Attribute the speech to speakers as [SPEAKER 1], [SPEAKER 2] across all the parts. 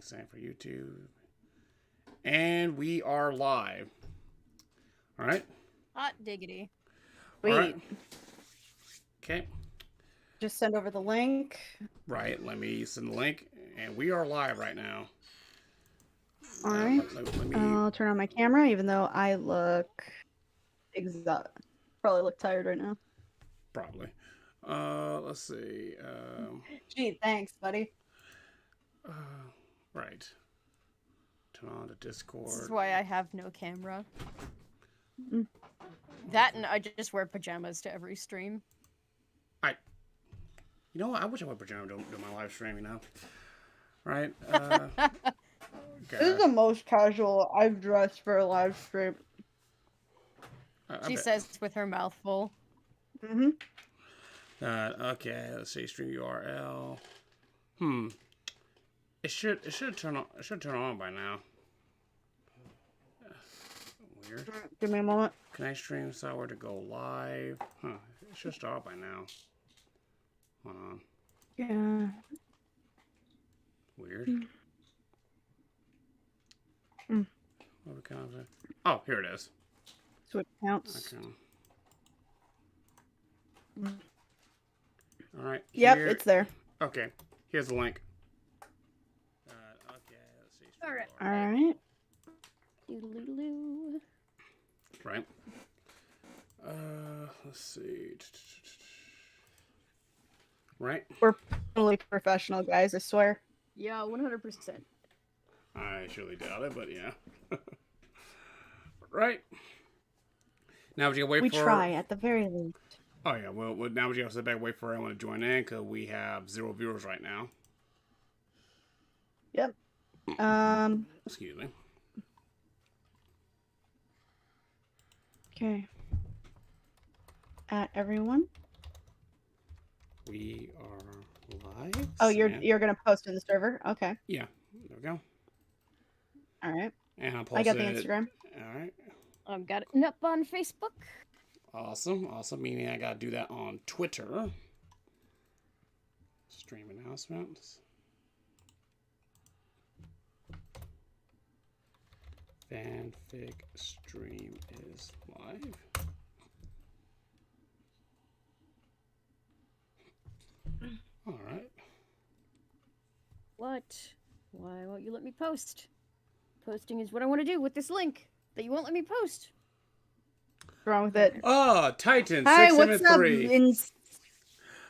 [SPEAKER 1] Same for YouTube. And we are live. All right.
[SPEAKER 2] Hot diggity.
[SPEAKER 3] Wait.
[SPEAKER 1] Right. Okay.
[SPEAKER 3] Just send over the link.
[SPEAKER 1] Right. Let me send the link. And we are live right now.
[SPEAKER 3] All right.
[SPEAKER 1] Let me...
[SPEAKER 3] I'll turn on my camera, even though I look probably look tired right now.
[SPEAKER 1] Probably. Let's see.
[SPEAKER 3] Gee, thanks, buddy.
[SPEAKER 1] Right. Turn on the Discord.
[SPEAKER 2] This is why I have no camera.
[SPEAKER 3] Mm.
[SPEAKER 2] That and I just wear pajamas to every stream.
[SPEAKER 1] You know what? I wish I would pajama do my live stream, you know? Right?
[SPEAKER 3] This is the most casual I've dressed for a live stream.
[SPEAKER 2] She says with her mouth full.
[SPEAKER 3] Mm-hmm.
[SPEAKER 1] Okay, let's see. Stream URL. It should turn on. It should turn on by now. Weird.
[SPEAKER 3] Give me a moment.
[SPEAKER 1] Connect stream software to go live. Huh. It should start by now. Hold on.
[SPEAKER 3] Yeah.
[SPEAKER 1] Weird. What account is it? Oh, here it is.
[SPEAKER 3] Switch accounts.
[SPEAKER 1] Okay. All right.
[SPEAKER 3] Yep,
[SPEAKER 1] here-
[SPEAKER 3] it's there.
[SPEAKER 1] Okay. Here's the link. Okay. Let's see.
[SPEAKER 2] All right.
[SPEAKER 3] All right.
[SPEAKER 2] Doodle-doodle-doo.
[SPEAKER 1] Right. Let's see. Right.
[SPEAKER 3] We're totally professional, guys. I swear.
[SPEAKER 2] Yeah, 100%.
[SPEAKER 1] I surely doubt it, but yeah. Right. Now would you wait
[SPEAKER 3] We
[SPEAKER 1] for?
[SPEAKER 3] try at the very least.
[SPEAKER 1] Oh yeah. Well, now would you have to sit back and wait for everyone to join in because we have 0 viewers right now.
[SPEAKER 3] Yep.
[SPEAKER 1] Excuse me.
[SPEAKER 3] Okay. At everyone.
[SPEAKER 1] We are live.
[SPEAKER 3] Oh, you're gonna post in the server. Okay.
[SPEAKER 1] Yeah. There we go.
[SPEAKER 3] All right.
[SPEAKER 1] And I'll post
[SPEAKER 3] I got the
[SPEAKER 1] it-
[SPEAKER 3] Instagram.
[SPEAKER 1] All right.
[SPEAKER 2] I've got it up on Facebook.
[SPEAKER 1] Awesome. Awesome. Meaning I gotta do that on Twitter. Stream announcements. Fan-Fic stream is live. All right.
[SPEAKER 2] What? Why won't you let me post? Posting is what I want to do with this link that you won't let me post.
[SPEAKER 3] What's wrong with it?
[SPEAKER 1] Oh, Titan
[SPEAKER 3] Hi, what's up?
[SPEAKER 1] 673.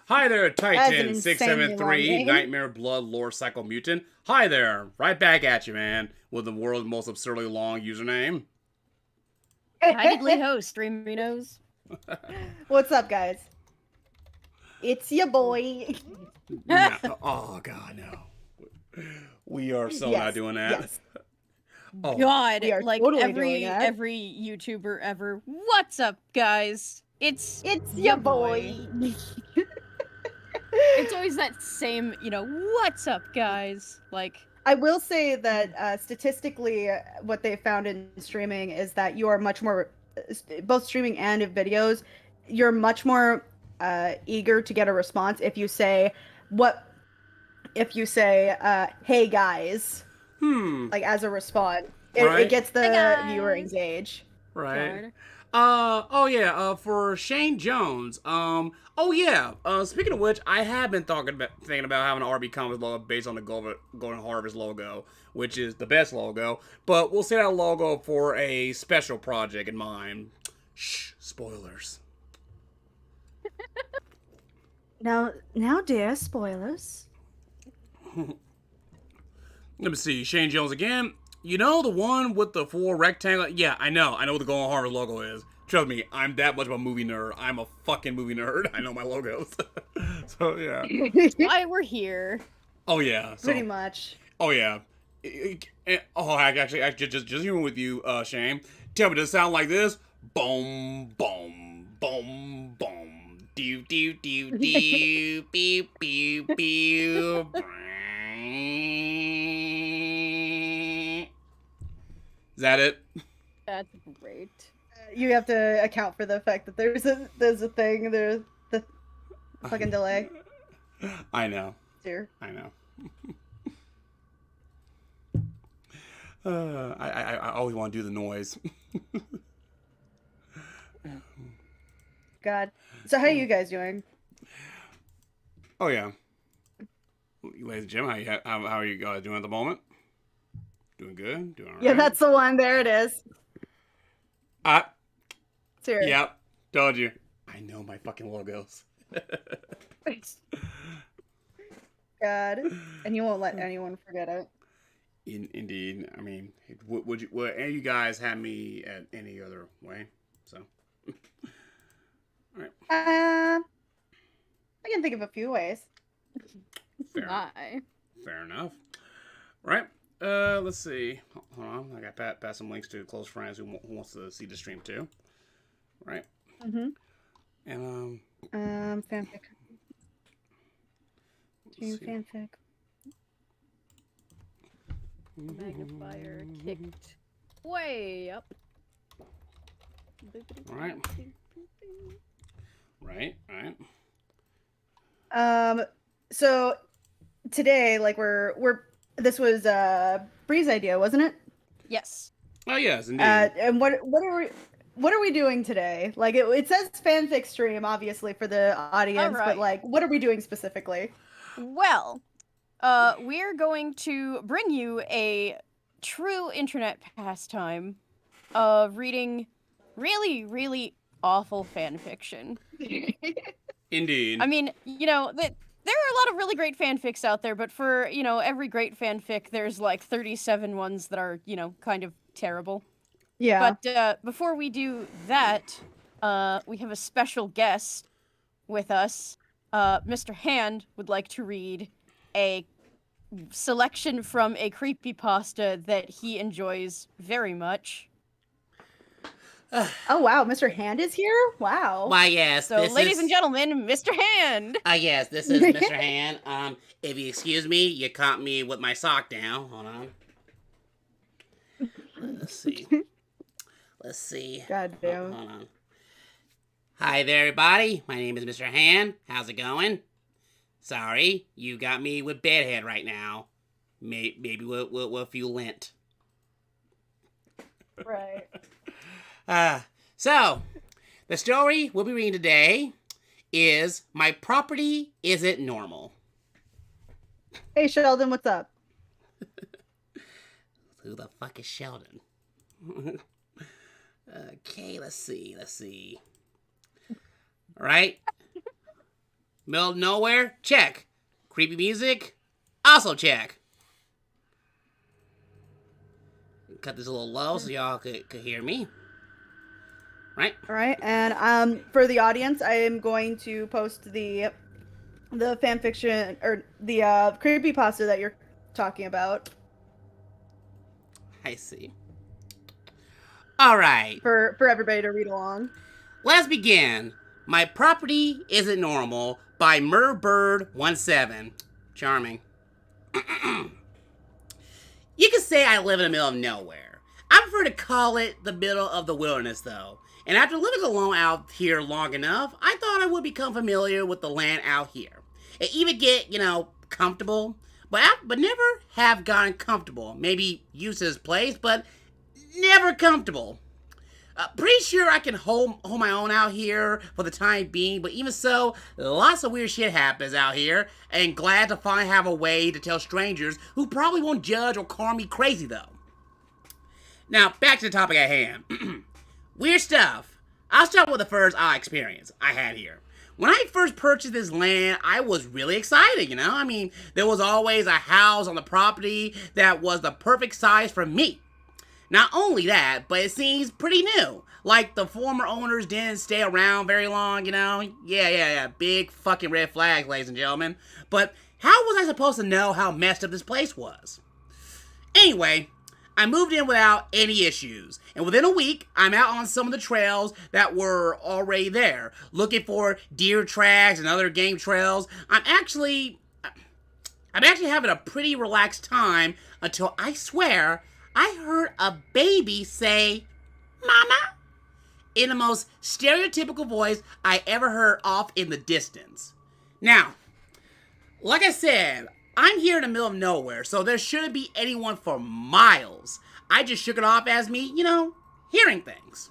[SPEAKER 1] Hi there, Titan
[SPEAKER 3] insanely
[SPEAKER 1] 673,
[SPEAKER 3] long name.
[SPEAKER 1] Nightmare Blood Lore Cycle Mutant. Hi there, right back at you, man, with the world's most absurdly long username.
[SPEAKER 2] Hi, diddly ho, streaminos.
[SPEAKER 3] What's up, guys? It's your boy.
[SPEAKER 1] No. Oh God, no. We are so not doing that.
[SPEAKER 3] Yes.
[SPEAKER 1] Oh,
[SPEAKER 2] God,
[SPEAKER 3] We are
[SPEAKER 2] like
[SPEAKER 3] totally
[SPEAKER 2] every
[SPEAKER 3] doing that.
[SPEAKER 2] every YouTuber ever. What's up, guys? It's
[SPEAKER 3] Your boy.
[SPEAKER 2] It's always that same, what's up, guys? Like,
[SPEAKER 3] I will say that statistically, what they found in streaming is that you are much more, both streaming and in videos, you're much more eager to get a response if you say, hey guys, like as a response.
[SPEAKER 1] Right.
[SPEAKER 3] It gets the
[SPEAKER 2] Hey, guys.
[SPEAKER 3] viewer engaged.
[SPEAKER 1] right. For Shane Jones. Speaking of which, I have been thinking about having an RB-Comics logo based on the Golden Harvest logo, which is the best logo. But we'll see that logo for a special project in mind. Shh, spoilers.
[SPEAKER 3] Now, dear, spoilers.
[SPEAKER 1] Let me see, Shane Jones again. You know the one with the 4 rectangle? Yeah, I know what the Golden Harvest logo is. Trust me, I'm that much of a movie nerd. I'm a fucking movie nerd. I know my logos. So, yeah.
[SPEAKER 2] why we're here.
[SPEAKER 1] Oh, yeah. So,
[SPEAKER 3] Pretty much.
[SPEAKER 1] oh, yeah. Actually, just even with you, Shane. Tell me, does it sound like this? Boom, boom, boom, boom. Do, do, do, do. Beep, beep, beep. Is that it?
[SPEAKER 2] That's great.
[SPEAKER 3] You have to account for the fact that there's a thing, there's the fucking delay.
[SPEAKER 1] I know.
[SPEAKER 3] Dear.
[SPEAKER 1] I know. I always want to do the noise.
[SPEAKER 3] God. So how are you guys doing?
[SPEAKER 1] Oh yeah. Ladies and gentlemen, how are you guys doing at the moment? Doing good? Doing all right?
[SPEAKER 3] Yeah, that's the one. There it is. It's here.
[SPEAKER 1] Yep. Told you. I know my fucking logos.
[SPEAKER 3] God. And you won't let anyone forget it.
[SPEAKER 1] Indeed. I mean, would any of you guys have me at any other way? So. All right.
[SPEAKER 3] I can think of a few ways.
[SPEAKER 1] Fair enough. Right. Let's see. Hold on. I got pass some links to close friends who wants to see the stream too. Right.
[SPEAKER 3] Mm-hmm.
[SPEAKER 1] And
[SPEAKER 3] Fanfic. Team Fanfic.
[SPEAKER 2] Magnifier kicked way up.
[SPEAKER 1] Right. Right.
[SPEAKER 3] So today, like this was Bree's idea, wasn't it?
[SPEAKER 2] Yes.
[SPEAKER 1] Oh yes, indeed.
[SPEAKER 3] And what are we doing today? Like it says fanfic stream, obviously for the audience,
[SPEAKER 2] Alright.
[SPEAKER 3] but like, what are we doing specifically?
[SPEAKER 2] Well, we're going to bring you a true internet pastime of reading really, really awful fan fiction.
[SPEAKER 1] Indeed.
[SPEAKER 2] I mean, you know, there are a lot of really great fanfics out there, but for, you know, every great fanfic, there's like 37 ones that are, you know, kind of terrible.
[SPEAKER 3] Yeah.
[SPEAKER 2] But before we do that, we have a special guest with us. Mr. Hand would like to read a selection from a creepypasta that he enjoys very much.
[SPEAKER 3] Oh wow, Mr. Hand is here? Wow.
[SPEAKER 4] Why, yes.
[SPEAKER 2] So, ladies and gentlemen, Mr. Hand!
[SPEAKER 4] Yes, this is Mr. Hand. If you excuse me, you caught me with my sock down. Hold on. Let's see.
[SPEAKER 3] God damn.
[SPEAKER 4] Hold on. Hi there, everybody. My name is Mr. Hand. How's it going? Sorry, you got me with bedhead right now. Maybe with a few lint.
[SPEAKER 3] Right.
[SPEAKER 4] So, the story we'll be reading today is My Property Isn't Normal.
[SPEAKER 3] Hey Sheldon, what's up?
[SPEAKER 4] Who the fuck is Sheldon? Okay, let's see. Alright. Middle of nowhere? Check. Creepy music? Also check. Cut this a little low so y'all could hear me. Right?
[SPEAKER 3] All right, and for the audience, I am going to post the fanfiction or the creepypasta that you're talking about
[SPEAKER 4] I see. Alright.
[SPEAKER 3] for everybody to read along.
[SPEAKER 4] Let's begin. My Property Isn't Normal by Murbird17. Charming. You could say I live in the middle of nowhere. I prefer to call it the middle of the wilderness, though. And after living alone out here long enough, I thought I would become familiar with the land out here. And even get, comfortable. But never have gotten comfortable. Maybe used to this place, but never comfortable. Pretty sure I can hold my own out here for the time being, but even so, lots of weird shit happens out here, and glad to finally have a way to tell strangers who probably won't judge or call me crazy, though. Now, back to the topic at hand. Weird stuff. I'll start with the first experience I had here. When I first purchased this land, I was really excited, I mean, there was always a house on the property that was the perfect size for me. Not only that, but it seems pretty new. Like, the former owners didn't stay around very long, Yeah. Big fucking red flags, ladies and gentlemen. But how was I supposed to know how messed up this place was? Anyway, I moved in without any issues. And within a week, I'm out on some of the trails that were already there, looking for deer tracks and other game trails. I'm actually having a pretty relaxed time until I swear I heard a baby say, "Mama," in the most stereotypical voice I ever heard off in the distance. Now, like I said, I'm here in the middle of nowhere, so there shouldn't be anyone for miles. I just shook it off as me, hearing things.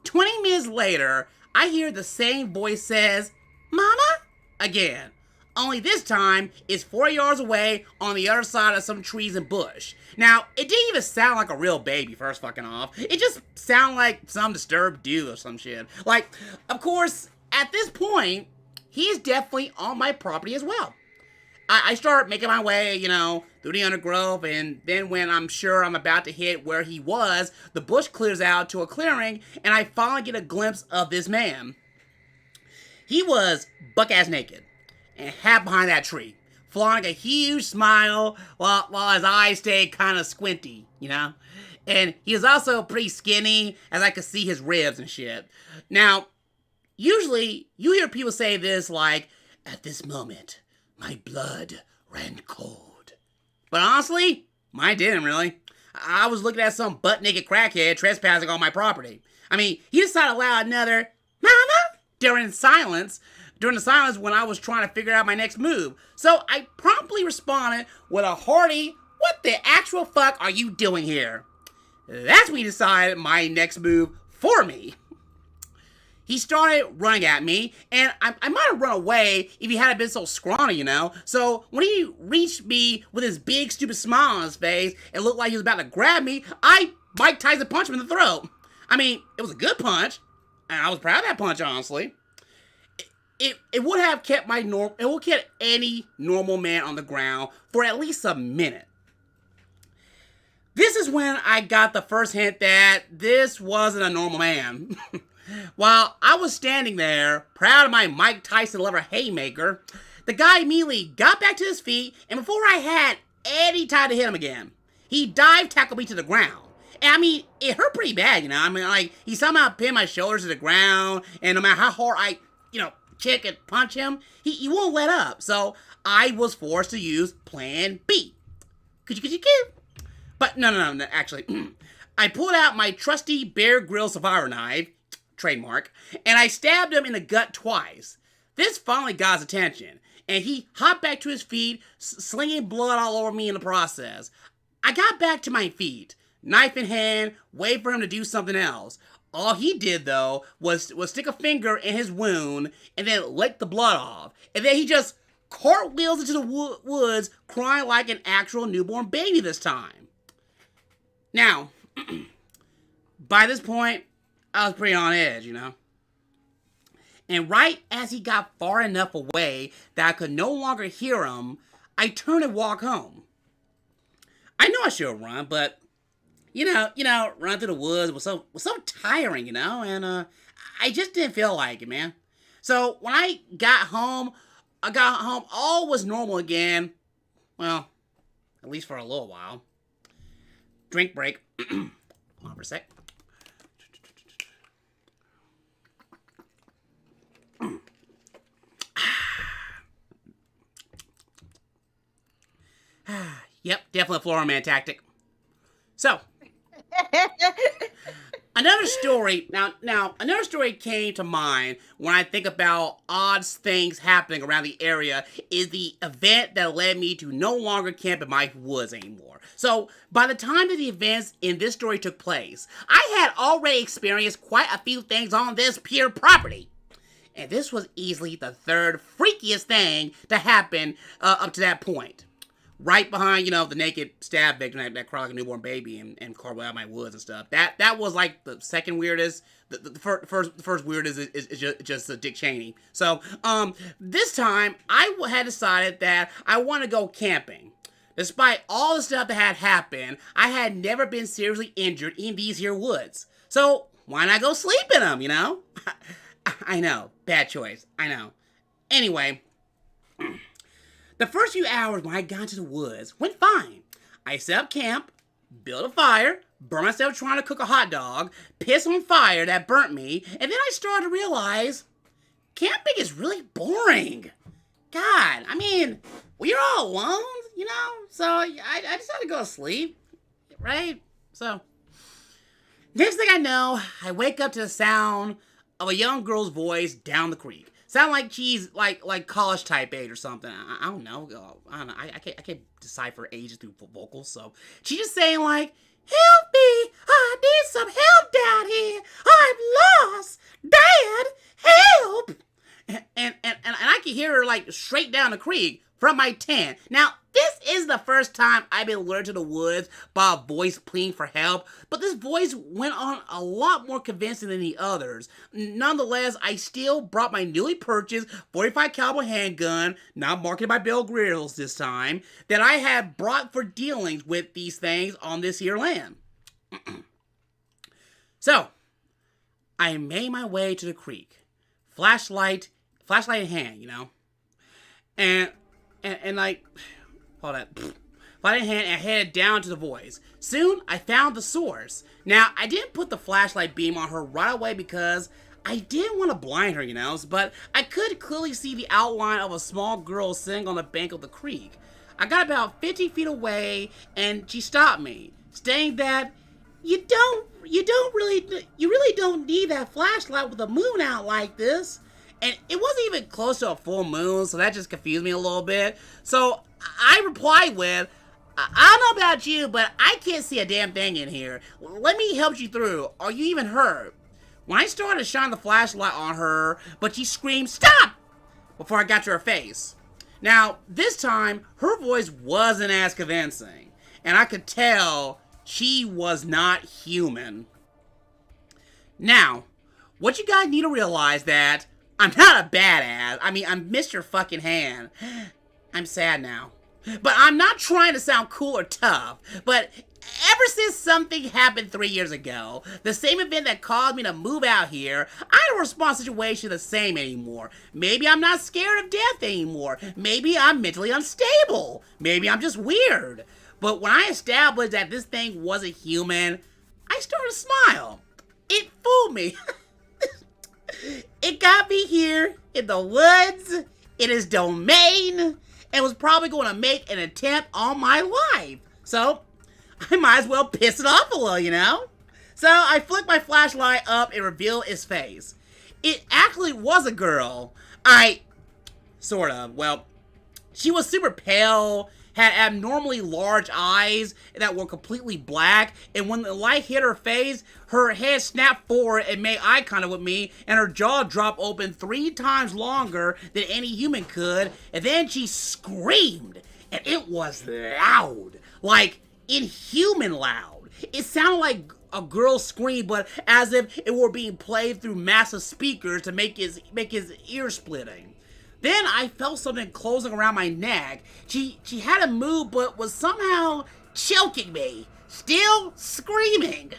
[SPEAKER 4] 20 minutes later, I hear the same voice says, "Mama?" again. Only this time, it's 4 yards away on the other side of some trees and bush. Now, it didn't even sound like a real baby, first fucking off. It just sounded like some disturbed dude or some shit. Like, of course, at this point, he is definitely on my property as well. I start making my way, through the undergrowth, and then when I'm sure I'm about to hit where he was, the bush clears out to a clearing, and I finally get a glimpse of this man. He was buck-ass naked, and half behind that tree, flaunting a huge smile while his eyes stayed kind of squinty, And he was also pretty skinny, as I could see his ribs and shit. Now, usually, you hear people say this like, "At this moment, my blood ran cold." But honestly, mine didn't really. I was looking at some butt-naked crackhead trespassing on my property. I mean, he decided to allow another "Mama" during the silence when I was trying to figure out my next move. So I promptly responded with a hearty, "What the actual fuck are you doing here?" That's when he decided my next move for me. He started running at me, and I might have run away if he hadn't been so scrawny, So when he reached me with his big, stupid smile on his face and looked like he was about to grab me, I Mike Tyson punched him in the throat. I mean, it was a good punch, and I was proud of that punch, honestly. It would have kept it would kept any normal man on the ground for at least a minute. This is when I got the first hint that this wasn't a normal man. While I was standing there, proud of my Mike Tyson lover haymaker, the guy immediately got back to his feet, and before I had any time to hit him again, he dive tackled me to the ground. And I mean, it hurt pretty bad, I mean, like, he somehow pinned my shoulders to the ground, and no matter how hard I, kick and punch him, he won't let up. So I was forced to use plan B. Could you? But no, actually, I pulled out my trusty Bear Grylls Survivor knife, trademark, and I stabbed him in the gut twice. This finally got his attention, and he hopped back to his feet, slinging blood all over me in the process. I got back to my feet, knife in hand, waiting for him to do something else. All he did, though, was stick a finger in his wound and then lick the blood off. And then he just cartwheels into the woods, crying like an actual newborn baby this time. Now, by this point, I was pretty on edge, And right as he got far enough away that I could no longer hear him, I turned and walked home. I know I should have run, but run through the woods was so tiring, and I just didn't feel like it, man. So when I got home, all was normal again. Well, at least for a little while. Drink break. Hold on for a sec. Yep, definitely a Florida man tactic. So, another story. Now, another story came to mind when I think about odd things happening around the area is the event that led me to no longer camp in my woods anymore. So, by the time that the events in this story took place, I had already experienced quite a few things on this pure property. And this was easily the third freakiest thing to happen up to that point. Right behind, the naked stab victim that cried like a newborn baby and carved out my woods and stuff. That was like the second weirdest. The first weirdest is just Dick Cheney. So, this time, I had decided that I want to go camping. Despite all the stuff that had happened, I had never been seriously injured in these here woods. So, why not go sleep in them, I know, bad choice, I know. Anyway, the first few hours when I got into the woods went fine. I set up camp, built a fire, burned myself trying to cook a hot dog, pissed on fire that burnt me, and then I started to realize camping is really boring. God, I mean, we're all alone, so I decided to go to sleep, right? So, next thing I know, I wake up to the sound of a young girl's voice down the creek, Sound like she's like college type age or something. I don't know. I can't decipher ages through vocals. So she's just saying like, "Help me! I need some help down here. I'm lost. Dad, help!" And I can hear her like straight down the creek from my tent. Now, this is the first time I've been lured to the woods by a voice pleading for help, but this voice went on a lot more convincing than the others. Nonetheless, I still brought my newly purchased 45 caliber handgun, not marketed by Bill Grills this time, that I had brought for dealings with these things on this here land. So, I made my way to the creek. Flashlight in hand, you know? And like, hold on. Flashlight in hand and headed down to the voice. Soon, I found the source. Now, I didn't put the flashlight beam on her right away because I didn't want to blind her, you know? But I could clearly see the outline of a small girl sitting on the bank of the creek. I got about 50 feet away, and she stopped me, stating that you really don't need that flashlight with the moon out like this. And it wasn't even close to a full moon, so that just confused me a little bit. So I replied with, "I don't know about you, but I can't see a damn thing in here. Let me help you through. Are you even hurt?" When I started to shine the flashlight on her, but she screamed, "Stop!" before I got to her face. Now, this time, her voice wasn't as convincing, and I could tell she was not human. Now, what you guys need to realize that I'm not a badass. I mean, I'm Mr. fucking Hand. I'm sad now. But I'm not trying to sound cool or tough. But ever since something happened 3 years ago, the same event that caused me to move out here, I don't respond to the situation the same anymore. Maybe I'm not scared of death anymore. Maybe I'm mentally unstable. Maybe I'm just weird. But when I established that this thing wasn't human, I started to smile. It fooled me. It got me here in the woods, in his domain, and was probably going to make an attempt on my life. So, I might as well piss it off a little, you know? So, I flicked my flashlight up and revealed its face. It actually was a girl. Sort of. Well, she was super pale, had abnormally large eyes that were completely black, and when the light hit her face, her head snapped forward and made eye contact with me, and her jaw dropped open 3 times longer than any human could, and then she screamed, and it was loud, like inhuman loud. It sounded like a girl's scream, but as if it were being played through massive speakers to make his ear splitting. Then I felt something closing around my neck. She hadn't moved, but was somehow choking me, still screaming.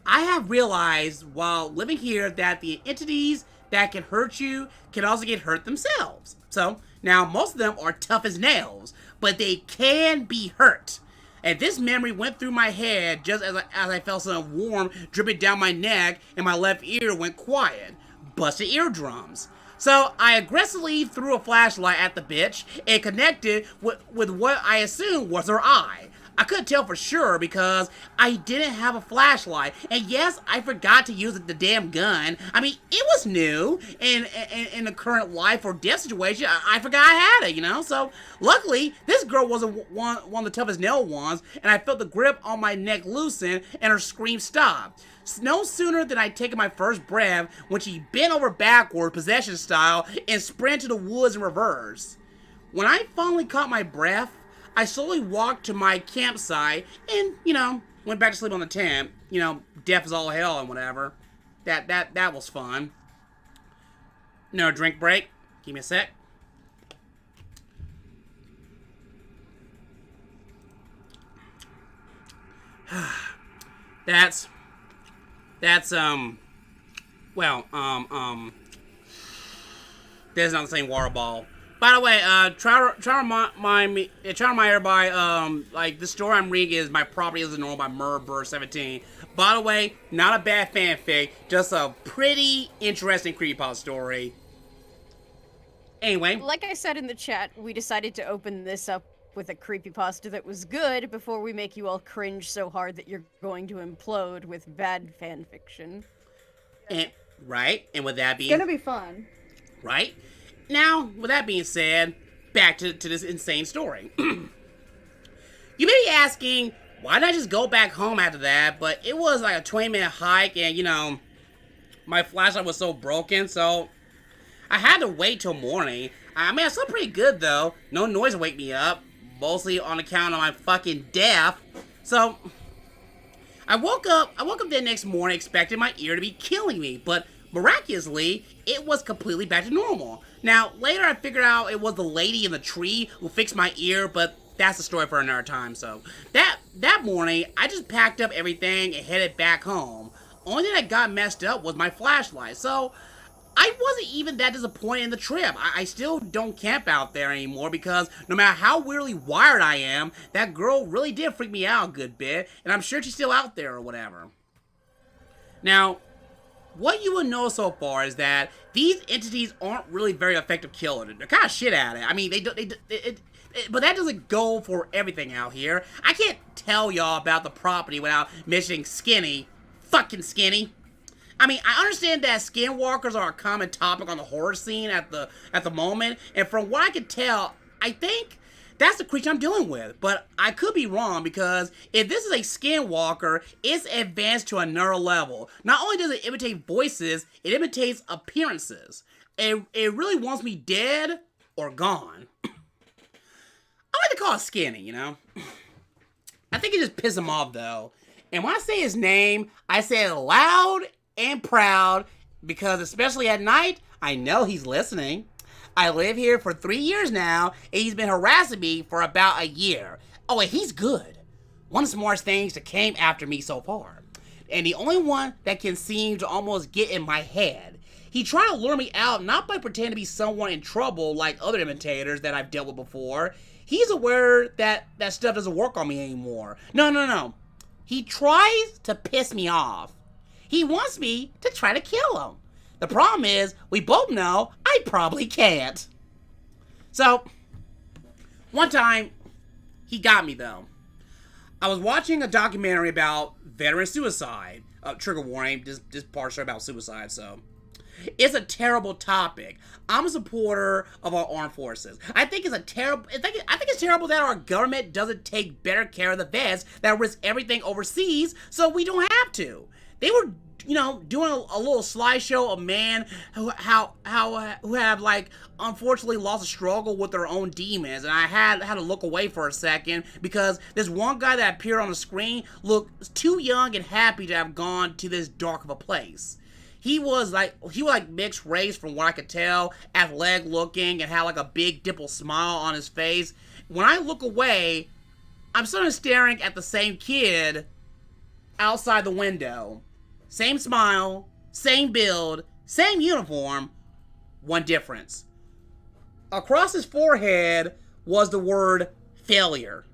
[SPEAKER 4] I have realized while living here that the entities that can hurt you can also get hurt themselves. So now most of them are tough as nails, but they can be hurt. And this memory went through my head just as I felt something warm dripping down my neck and my left ear went quiet. Busted eardrums. So I aggressively threw a flashlight at the bitch and connected with what I assumed was her eye. I couldn't tell for sure because I didn't have a flashlight. And yes, I forgot to use the damn gun. I mean, it was new in the current life or death situation. I forgot I had it, you know? So luckily, this girl wasn't one of the toughest nail ones, and I felt the grip on my neck loosen and her scream stop. No sooner than I'd taken my first breath when she bent over backward, possession style, and sprinted to the woods in reverse. When I finally caught my breath, I slowly walked to my campsite and, went back to sleep on the tent. Deaf as all hell and whatever. That was fun. No drink break. Give me a sec. That's That's not the same water ball. By the way, try to remind everybody, like, the story I'm reading is My Property Isn't Normal by Murder17. By the way, not a bad fanfic, just a pretty interesting creepypasta story. Anyway.
[SPEAKER 2] Like I said in the chat, we decided to open this up with a creepypasta that was good before we make you all cringe so hard that you're going to implode with bad fanfiction.
[SPEAKER 4] Right? And with that being...
[SPEAKER 3] It's gonna be fun.
[SPEAKER 4] Right? Now, with that being said, back to this insane story. You may be asking, why did I just go back home after that? But it was like a 20-minute hike, and, you know, my flashlight was so broken, so I had to wait till morning. I mean, I slept pretty good, though. No noise to wake me up, mostly on account of my fucking death. So, I woke up the next morning expecting my ear to be killing me, but miraculously, it was completely back to normal. Now, later I figured out it was the lady in the tree who fixed my ear, but that's a story for another time. So, that morning, I just packed up everything and headed back home. Only thing that got messed up was my flashlight, so I wasn't even that disappointed in the trip. I still don't camp out there anymore because no matter how weirdly wired I am, that girl really did freak me out a good bit, and I'm sure she's still out there or whatever. Now, what you will know so far is that these entities aren't really very effective killers. They're kind of shit at it. I mean, but that doesn't go for everything out here. I can't tell y'all about the property without mentioning Skinny. Fucking Skinny. I mean, I understand that skinwalkers are a common topic on the horror scene at the moment, and from what I can tell, I think that's the creature I'm dealing with. But I could be wrong, because if this is a skinwalker, it's advanced to another level. Not only does it imitate voices, it imitates appearances. It really wants me dead or gone. I like to call it Skinny, you know? I think it just pisses him off, though. And when I say his name, I say it loud and proud, because especially at night, I know he's listening. I live here for 3 years now, and he's been harassing me for about a year. Oh, and he's good. One of the smartest things that came after me so far. And the only one that can seem to almost get in my head. He tried to lure me out, not by pretending to be someone in trouble like other imitators that I've dealt with before. He's aware that that stuff doesn't work on me anymore. No. He tries to piss me off. He wants me to try to kill him. The problem is, we both know I probably can't. So, one time, he got me though. I was watching a documentary about veteran suicide. Trigger warning, this part's about suicide, so. It's a terrible topic. I'm a supporter of our armed forces. I think it's terrible that our government doesn't take better care of the vets that risk everything overseas, so we don't have to. They were, doing a little slideshow of men who have like unfortunately lost a struggle with their own demons, and I had to look away for a second because this one guy that appeared on the screen looked too young and happy to have gone to this dark of a place. He was like mixed race from what I could tell, athletic looking, and had like a big dimple smile on his face. When I look away, I'm sort of staring at the same kid outside the window. Same smile, same build, same uniform, one difference. Across his forehead was the word failure.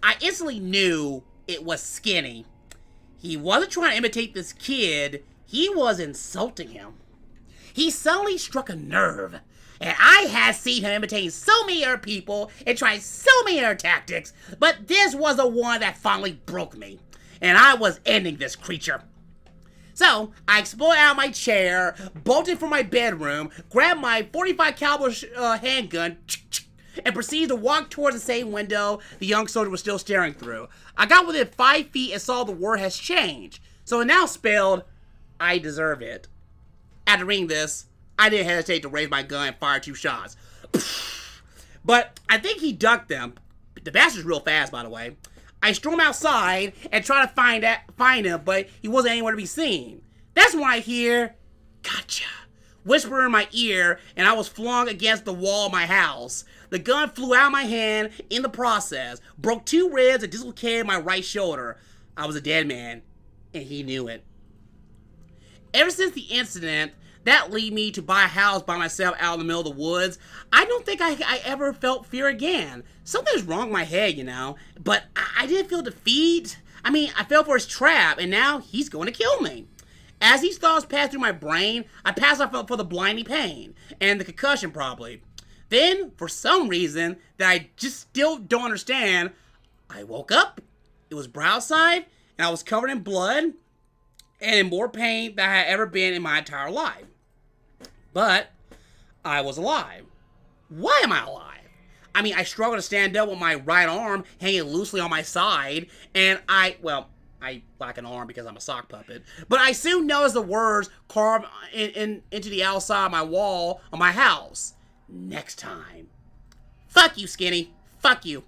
[SPEAKER 4] I instantly knew it was Skinny. He wasn't trying to imitate this kid. He was insulting him. He suddenly struck a nerve, and I had seen him imitating so many other people and trying so many other tactics, but this was the one that finally broke me, and I was ending this creature. So, I exploded out of my chair, bolted from my bedroom, grabbed my .45 caliber handgun, and proceeded to walk towards the same window the young soldier was still staring through. I got within 5 feet and saw the word has changed, so it now spelled, I deserve it. After reading this, I didn't hesitate to raise my gun and fire 2 shots. But I think he ducked them. The bastard's real fast, by the way. I stormed outside and tried to find him, but he wasn't anywhere to be seen. That's when I hear, "Gotcha," whisper in my ear, and I was flung against the wall of my house. The gun flew out of my hand in the process, broke 2 ribs, and dislocated my right shoulder. I was a dead man, and he knew it. Ever since the incident, that led me to buy a house by myself out in the middle of the woods. I don't think I ever felt fear again. Something's wrong with my head, but I didn't feel defeat. I mean, I fell for his trap, and now he's going to kill me. As these thoughts passed through my brain, I passed out for the blinding pain, and the concussion probably. Then, for some reason that I just still don't understand, I woke up, it was brown outside, and I was covered in blood, and in more pain than I had ever been in my entire life. But I was alive. Why am I alive? I mean, I struggle to stand up with my right arm hanging loosely on my side, and I lack an arm because I'm a sock puppet. But I soon noticed the words carved into the outside of my wall of my house. Next time. Fuck you, Skinny. Fuck you.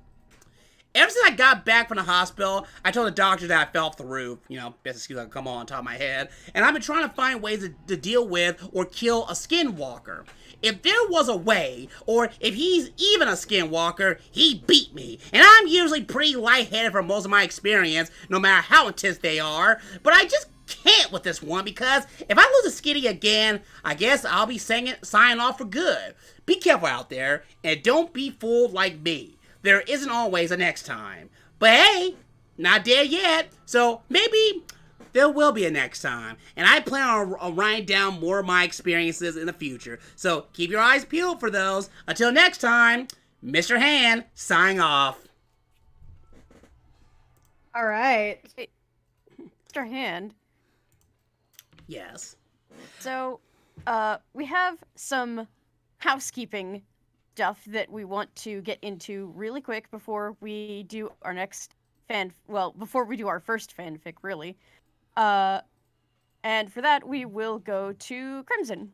[SPEAKER 4] Ever since I got back from the hospital, I told the doctor that I fell off the roof. You know, best excuse I could come on top of my head. And I've been trying to find ways to deal with or kill a skinwalker. If there was a way, or if he's even a skinwalker, he beat me. And I'm usually pretty lightheaded for most of my experience, no matter how intense they are. But I just can't with this one, because if I lose a Skinny again, I guess I'll be signing off for good. Be careful out there, and don't be fooled like me. There isn't always a next time. But hey, not dead yet, so maybe there will be a next time. And I plan on writing down more of my experiences in the future. So keep your eyes peeled for those. Until next time, Mr. Hand, signing off.
[SPEAKER 3] All right.
[SPEAKER 2] Hey, Mr. Hand.
[SPEAKER 4] Yes.
[SPEAKER 2] So, we have some housekeeping stuff that we want to get into really quick before we do our next before we do our first fanfic, really. And for that, we will go to Crimson.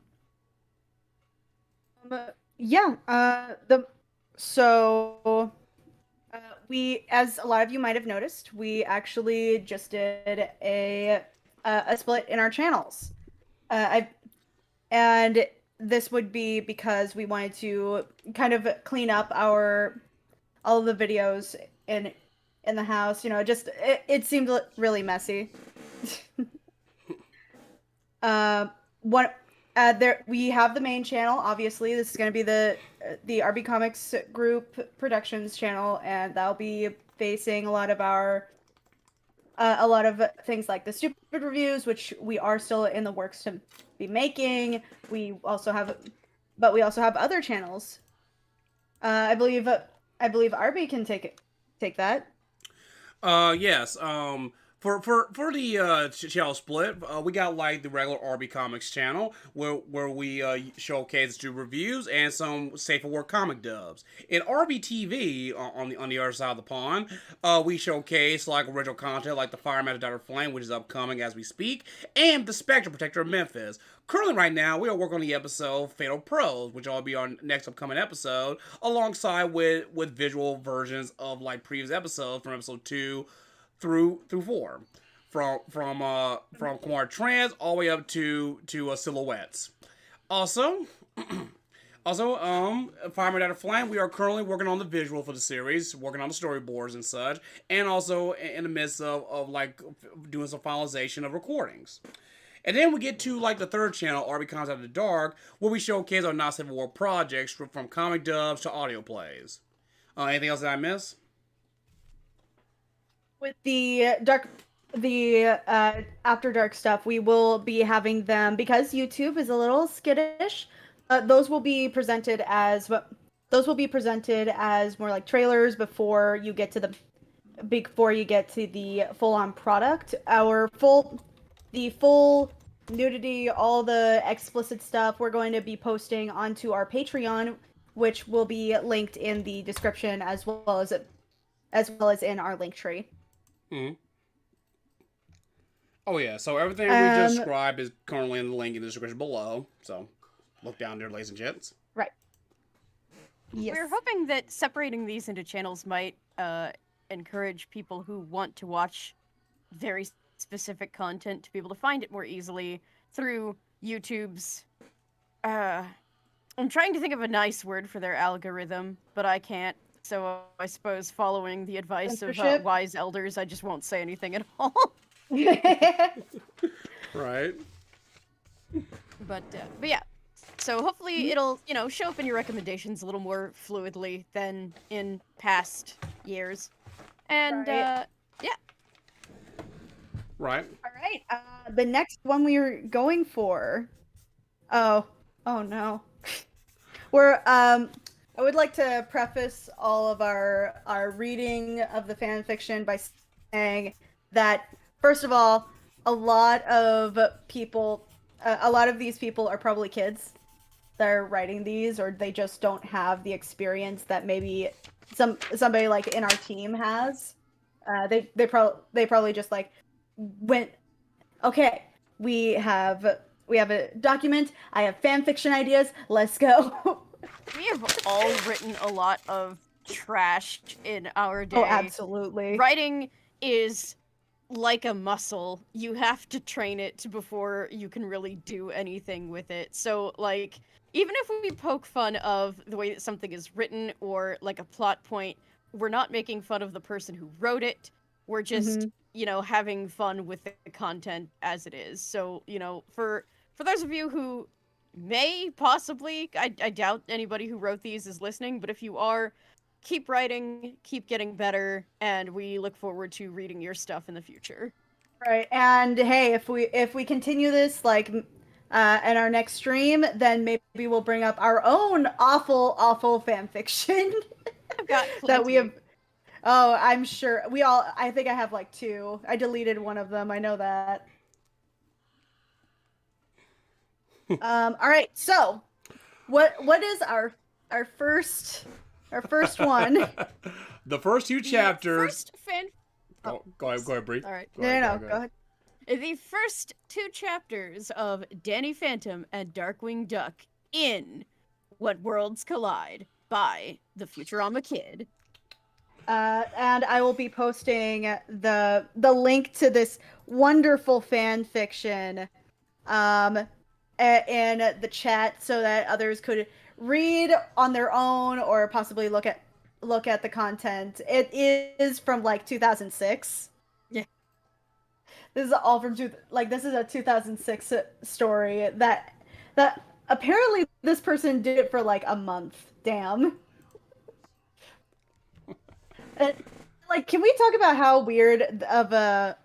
[SPEAKER 3] We, as a lot of you might have noticed, we actually just did a split in our channels. And this would be because we wanted to kind of clean up all of the videos in the house. You know, it seemed really messy. We have the main channel. Obviously, this is going to be the RB-Comics group productions channel, and that'll be facing a lot of things like the stupid reviews, which we are still in the works to be making. We also have other channels. I believe RB can take that.
[SPEAKER 1] Yes. For the channel split, we got like the regular RB Comics channel where we showcase do reviews and some safe for work comic dubs. In RB TV on the other side of the pond, we showcase like original content like the Fireman Dr. Flame, which is upcoming as we speak, and the Spectre Protector of Memphis. Currently, right now, we are working on the episode Fatal Pros, which will be our next upcoming episode, alongside with visual versions of like previous episodes from episode 2 through 4, from Kumar Trans all the way up to Silhouettes. Also, Fireman Dr. Flame, we are currently working on the visual for the series, working on the storyboards and such, and also in the midst of like doing some finalization of recordings. And then we get to like the third channel, RB Comics After Dark, where we showcase our not safe for work projects from comic dubs to audio plays. Anything else that I miss?
[SPEAKER 3] With the After Dark stuff, we will be having them, because YouTube is a little skittish. Those will be presented as more like trailers before you get to the full-on product. The full nudity, all the explicit stuff, we're going to be posting onto our Patreon, which will be linked in the description as well as in our Linktree.
[SPEAKER 1] Mm-hmm. Oh yeah, so everything we just described is currently in the link in the description below. So look down there, ladies and gents.
[SPEAKER 3] Right. Yes.
[SPEAKER 2] We're hoping that separating these into channels might encourage people who want to watch very specific content to be able to find it more easily through YouTube's I'm trying to think of a nice word for their algorithm, but I can't. So I suppose following the advice of wise elders, I just won't say anything at all.
[SPEAKER 1] Right.
[SPEAKER 2] But yeah. So hopefully it'll, show up in your recommendations a little more fluidly than in past years. And yeah.
[SPEAKER 1] Right.
[SPEAKER 3] All right. The next one we are going for. Oh no. I would like to preface all of our reading of the fan fiction by saying that, first of all a lot of people, a lot of these people are probably kids that are writing these, or they just don't have the experience that maybe somebody like in our team has. They probably just like went, okay, we have a document. I have fan fiction ideas. Let's go.
[SPEAKER 2] We have all written a lot of trash in our day.
[SPEAKER 3] Oh, absolutely.
[SPEAKER 2] Writing is like a muscle. You have to train it before you can really do anything with it. So, like, even if we poke fun of the way that something is written or, like, a plot point, we're not making fun of the person who wrote it. We're just, having fun with the content as it is. So, for those of you who may possibly, I doubt anybody who wrote these is listening, but if you are, keep writing, keep getting better, and we look forward to reading your stuff in the future.
[SPEAKER 3] Right, and hey, if we continue this like in our next stream, then maybe we'll bring up our own awful fan fiction
[SPEAKER 2] I've got
[SPEAKER 3] that we have.
[SPEAKER 2] plenty.
[SPEAKER 3] Oh, I'm sure I think I have like 2. I deleted one of them. I know that. All right, so what is our first one?
[SPEAKER 1] The first 2 chapters.
[SPEAKER 2] First fan.
[SPEAKER 1] Oh, go ahead, Brea.
[SPEAKER 2] All right.
[SPEAKER 3] Go ahead.
[SPEAKER 2] The first 2 chapters of Danny Phantom and Darkwing Duck in What Worlds Collide by the Futurama Kid.
[SPEAKER 3] And I will be posting the link to this wonderful fan fiction in the chat so that others could read on their own or possibly look at the content. It is from like 2006.
[SPEAKER 2] Yeah.
[SPEAKER 3] This is all from this is a 2006 story that apparently this person did it for like a month. Damn. Like, can we talk about how weird of a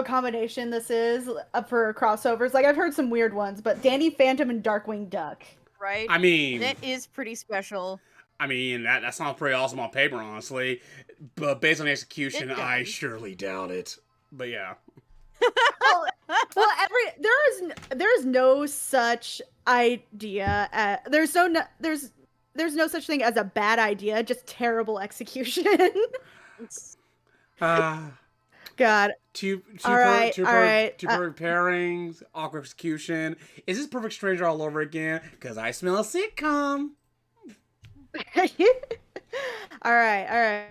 [SPEAKER 3] combination this is for crossovers? Like, I've heard some weird ones, but Danny Phantom and Darkwing Duck.
[SPEAKER 2] Right?
[SPEAKER 1] I mean,
[SPEAKER 2] that is pretty special.
[SPEAKER 1] I mean, that sounds pretty awesome on paper, honestly. But based on the execution,
[SPEAKER 2] It does.
[SPEAKER 1] I surely doubt it. But yeah.
[SPEAKER 3] Well, there is no such idea. There's no such thing as a bad idea, just terrible execution. God.
[SPEAKER 1] Two
[SPEAKER 3] right.
[SPEAKER 1] perfect pairings, awkward execution. Is this Perfect Stranger all over again? Because I smell a sitcom.
[SPEAKER 3] All right.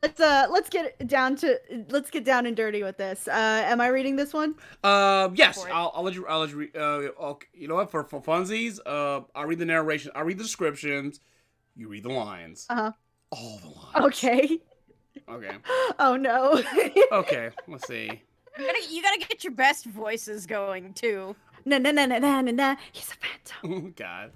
[SPEAKER 3] Let's get down and dirty with this. Am I reading this one?
[SPEAKER 1] Yes. I'll let you. read. You know what? For funsies, I'll read the narration. I'll read the descriptions. You read the lines. All the lines.
[SPEAKER 3] Okay.
[SPEAKER 1] Okay.
[SPEAKER 3] Oh no.
[SPEAKER 1] Okay. Let's see.
[SPEAKER 2] You gotta get your best voices going too.
[SPEAKER 3] No. He's a phantom.
[SPEAKER 1] God.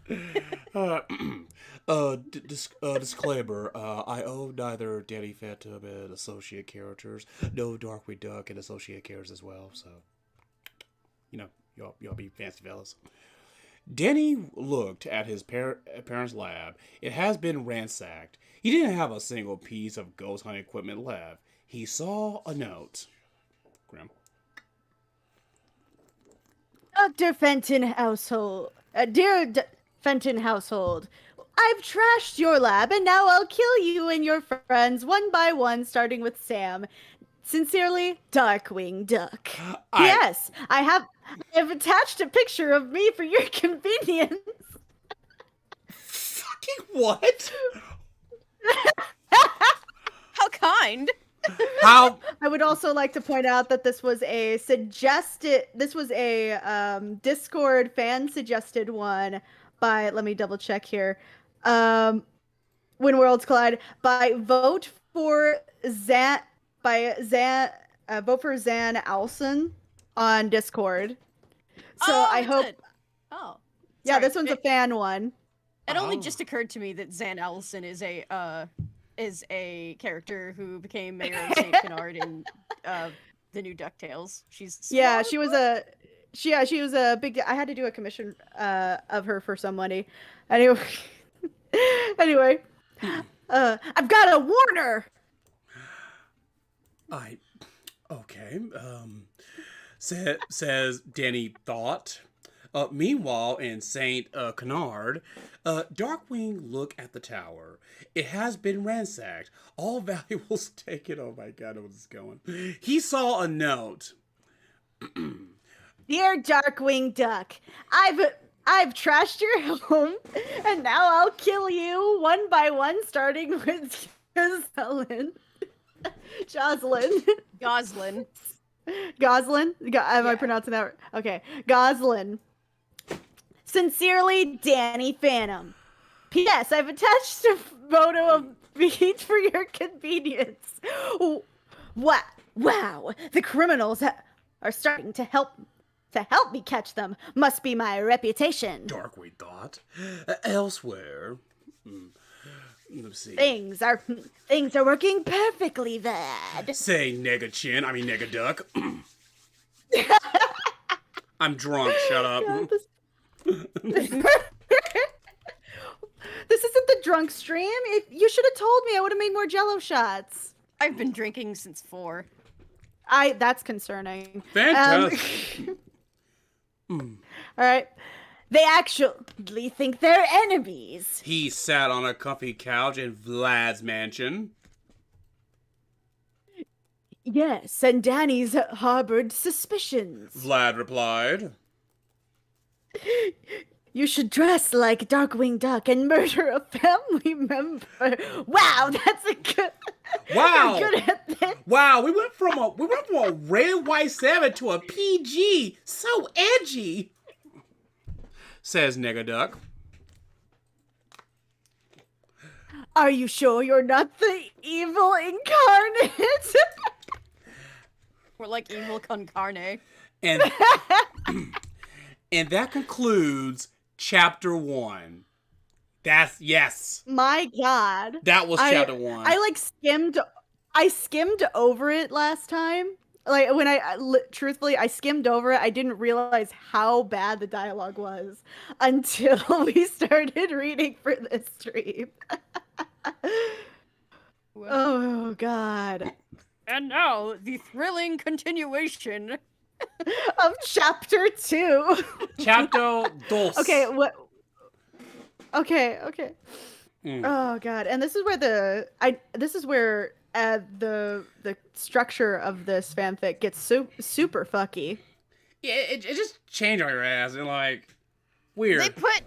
[SPEAKER 1] Disclaimer. I own neither Danny Phantom and associate characters, no Darkwing Duck and associate characters as well. So, y'all be fancy fellas. Danny looked at his parents' lab. It has been ransacked. He didn't have a single piece of ghost hunting equipment left. He saw a note. Grim.
[SPEAKER 3] Dr. Fenton household. Dear Fenton household, I've trashed your lab and now I'll kill you and your friends one by one, starting with Sam. Sincerely, Darkwing Duck. Yes, I have attached a picture of me for your convenience.
[SPEAKER 1] Fucking what?
[SPEAKER 2] How kind.
[SPEAKER 1] How?
[SPEAKER 3] I would also like to point out that this was a Discord fan suggested one by, let me double check here. When Worlds Collide by vote for Zan Alson on Discord. So I hope.
[SPEAKER 2] Good. Oh.
[SPEAKER 3] Yeah,
[SPEAKER 2] Sorry.
[SPEAKER 3] this one's a fan one.
[SPEAKER 2] It only just occurred to me that Zan Allison is a character who became mayor of St. Bernard in the new DuckTales.
[SPEAKER 3] Yeah, she was a big. I had to do a commission of her for some money. Anyway, I've got a Warner.
[SPEAKER 1] Okay, says Danny Thought. Meanwhile, in Saint Canard, Darkwing look at the tower. It has been ransacked. All valuables taken. Oh my god, where's this going? He saw a note.
[SPEAKER 3] Dear Darkwing Duck, I've trashed your home, and now I'll kill you one by one, starting with Jocelyn.
[SPEAKER 2] Goslin.
[SPEAKER 3] Goslin? Am I pronouncing that right? Okay. Goslin. Sincerely, Danny Phantom. P.S. I've attached a photo of beach for your convenience. Wow. The criminals are starting to help me catch them. Must be my reputation.
[SPEAKER 1] Darkwing Thought. Elsewhere. Let's see.
[SPEAKER 3] Things are working perfectly, Vad.
[SPEAKER 1] Say Nega Duck. I'm drunk, shut up.
[SPEAKER 3] God, this isn't the drunk stream. You should have told me. I would have made more Jello shots.
[SPEAKER 2] I've been drinking since 4.
[SPEAKER 3] That's concerning.
[SPEAKER 1] Fantastic.
[SPEAKER 3] All right. They actually think they're enemies.
[SPEAKER 1] He sat on a comfy couch in Vlad's mansion.
[SPEAKER 3] Yes, and Danny's harbored suspicions.
[SPEAKER 1] Vlad replied.
[SPEAKER 3] You should dress like Darkwing Duck and murder a family member. Wow, that's a good.
[SPEAKER 1] Wow.
[SPEAKER 3] You're good at this.
[SPEAKER 1] Wow, we went from a red white savage to a PG. So edgy. Says Nega Duck.
[SPEAKER 3] Are you sure you're not the evil incarnate?
[SPEAKER 2] We're like evil con carne.
[SPEAKER 1] And and that concludes chapter 1. Yes.
[SPEAKER 3] My God.
[SPEAKER 1] That was chapter 1.
[SPEAKER 3] I skimmed over it last time. Like when truthfully, I skimmed over it. I didn't realize how bad the dialogue was until we started reading for this stream. Oh God.
[SPEAKER 2] And now the thrilling continuation
[SPEAKER 3] of chapter 2.
[SPEAKER 1] Chapter 2.
[SPEAKER 3] Okay, what? Okay.
[SPEAKER 1] Mm.
[SPEAKER 3] Oh God, and this is where the structure of this fanfic gets super fucky.
[SPEAKER 1] Yeah, it just changed on your ass and like weird.
[SPEAKER 2] They put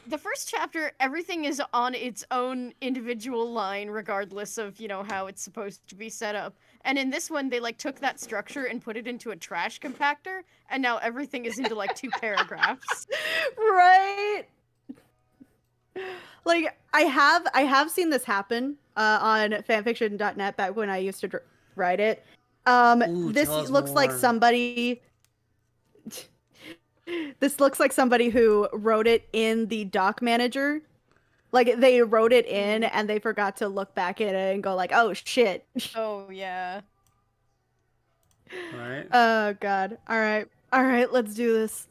[SPEAKER 2] the first chapter, everything is on its own individual line, regardless of how it's supposed to be set up. And in this one, they took that structure and put it into a trash compactor, and now everything is into 2 paragraphs.
[SPEAKER 3] Right. Like I have seen this happen on fanfiction.net back when I used to write it. This looks like somebody. This looks like somebody who wrote it in the doc manager. Like they wrote it in and they forgot to look back at it and go like, "Oh shit."
[SPEAKER 2] Oh yeah.
[SPEAKER 1] Right.
[SPEAKER 3] Oh God. All right. Let's do this.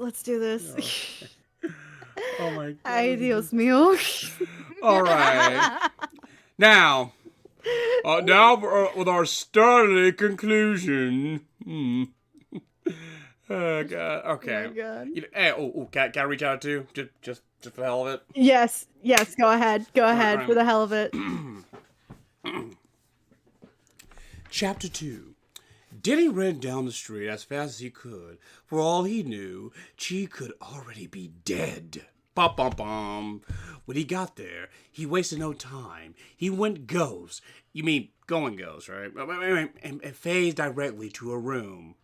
[SPEAKER 1] Oh my God.
[SPEAKER 3] Ay, Dios mío.
[SPEAKER 1] All right. Now with our startling conclusion. Oh God. Okay.
[SPEAKER 3] Oh my God.
[SPEAKER 1] Can I reach out to just for the hell of it?
[SPEAKER 3] Yes. Go ahead.
[SPEAKER 1] Right.
[SPEAKER 3] For the hell of it.
[SPEAKER 1] Chapter 2. Denny ran down the street as fast as he could. For all he knew, Chi could already be dead. Bum, bum, bum. When he got there, he wasted no time. He went ghost. You mean going ghost, right? And phased directly to a room.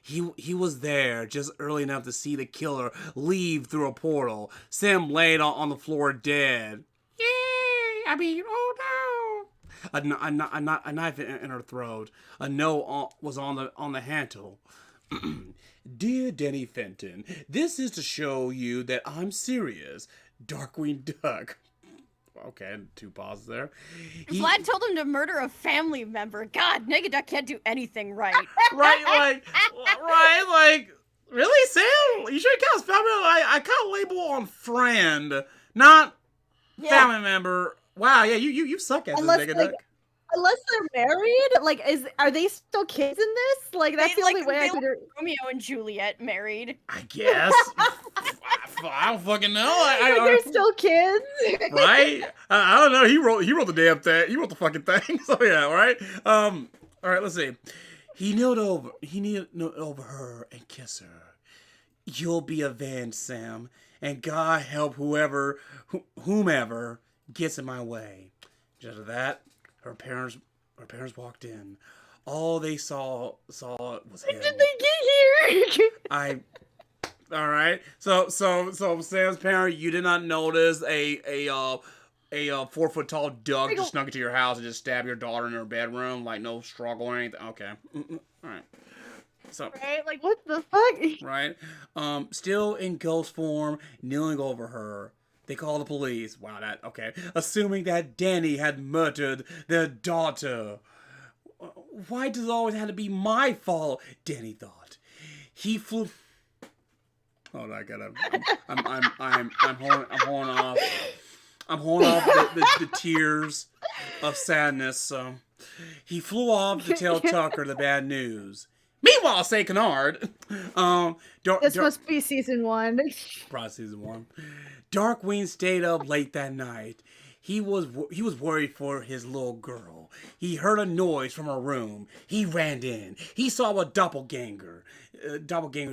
[SPEAKER 1] He was there just early enough to see the killer leave through a portal. Sam laid on the floor dead. Yay! Oh no! A knife in her throat. A note was on the handle. Dear Denny Fenton, this is to show you that I'm serious. Darkwing Duck. Okay, 2 pauses there.
[SPEAKER 2] Vlad told him to murder a family member. God, Nega Duck can't do anything right.
[SPEAKER 1] Right, really, Sam? You sure you count as family? I count label on friend, not family member. Wow, yeah, you suck at this, Nega Duck.
[SPEAKER 3] unless they're married, like, are they still kids in this? Like, that's the only way I could.
[SPEAKER 2] Romeo and Juliet married.
[SPEAKER 1] I guess. I don't fucking know.
[SPEAKER 3] They're still kids,
[SPEAKER 1] right? I don't know. He wrote the damn thing. He wrote the fucking thing. So yeah, right. All right. Let's see. He kneeled over her and kissed her. You'll be avenged, Sam, and God help whomever gets in my way. Just after that, her parents walked in. All they saw was him.
[SPEAKER 3] did they get here?
[SPEAKER 1] All right. So Sam's parent, you did not notice a 4-foot tall duck just snuck into your house and just stab your daughter in her bedroom, like no struggle or anything. Okay. All right. So.
[SPEAKER 3] Right? Like, what the fuck?
[SPEAKER 1] Right. Still in ghost form, kneeling over her. They call the police. Wow, okay. Assuming that Danny had murdered their daughter. Why does it always have to be my fault? Danny thought. He flew. Hold on, I gotta. I'm holding off. I'm holding off the tears of sadness. So he flew off to tell Tucker the bad news. Meanwhile, St. Canard.
[SPEAKER 3] This must be season 1.
[SPEAKER 1] Probably season 1. Darkwing stayed up late that night. He was worried for his little girl. He heard a noise from her room. He ran in. He saw a doppelganger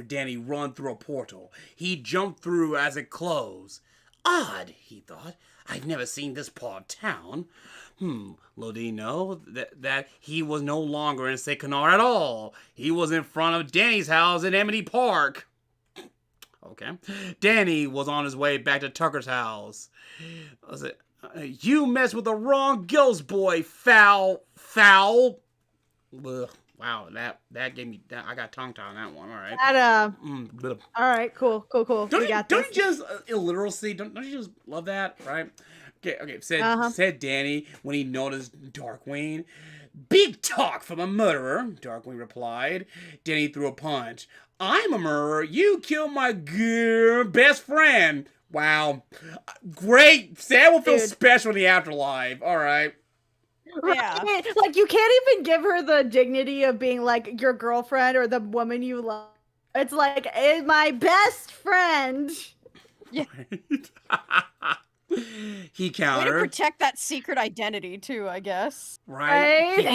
[SPEAKER 1] Danny run through a portal. He jumped through as it closed. Odd, he thought. I've never seen this part of town. Little did he know that he was no longer in St. Canard at all. He was in front of Danny's house in Amity Park. Okay. Danny was on his way back to Tucker's house. Was it? You messed with the wrong ghost boy, foul. Ugh. Wow, that gave me. I got tongue-tied on that one. All right.
[SPEAKER 3] All right. Cool.
[SPEAKER 1] Don't you just illiteracy? Don't you just love that? Right. Okay. Said Danny when he noticed Darkwing. Big talk from a murderer. Darkwing replied. Danny threw a punch. I'm a murderer. You killed my best friend. Wow. Great. Sam will feel special in the afterlife. All right.
[SPEAKER 3] Yeah. Right. Like, you can't even give her the dignity of being like your girlfriend or the woman you love. It's like, it's my best friend.
[SPEAKER 2] Yeah.
[SPEAKER 1] He countered.
[SPEAKER 2] Way to protect that secret identity too, I guess.
[SPEAKER 1] Right?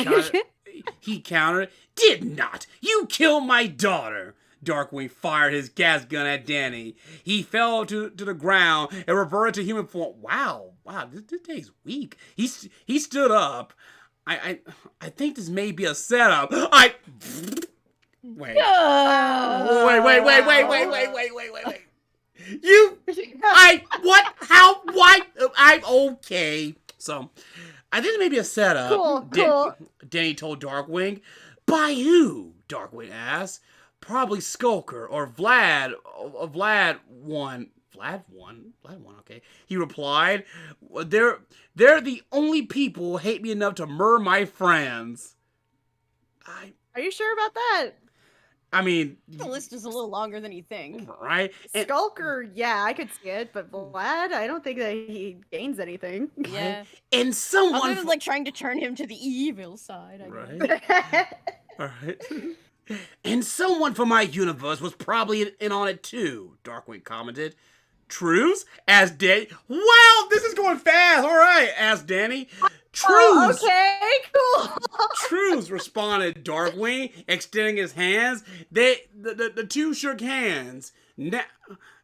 [SPEAKER 1] He countered. Did not. You killed my daughter. Darkwing fired his gas gun at Danny. He fell to the ground and reverted to human form. Wow, this day's weak. He stood up. I think this may be a setup. Wait. Wait. I'm okay. So, I think it may be a setup.
[SPEAKER 3] Cool.
[SPEAKER 1] Danny told Darkwing. By who? Darkwing asked. Probably Skulker or Vlad one. Okay. He replied, They're the only people who hate me enough to murder my friends.
[SPEAKER 3] Are you sure about that?
[SPEAKER 1] I mean,
[SPEAKER 2] the list is a little longer than you think.
[SPEAKER 1] Right?
[SPEAKER 3] Skulker, yeah, I could see it, but Vlad, I don't think that he gains anything.
[SPEAKER 2] Yeah.
[SPEAKER 1] And someone
[SPEAKER 2] other than like trying to turn him to the evil side, I
[SPEAKER 1] guess. All right. And someone from my universe was probably in on it too, Darkwing commented. Trues? Asked Danny. Wow, this is going fast. All right, asked Danny. Trues.
[SPEAKER 3] Okay, cool.
[SPEAKER 1] Trues, responded Darkwing, extending his hands. The two shook hands.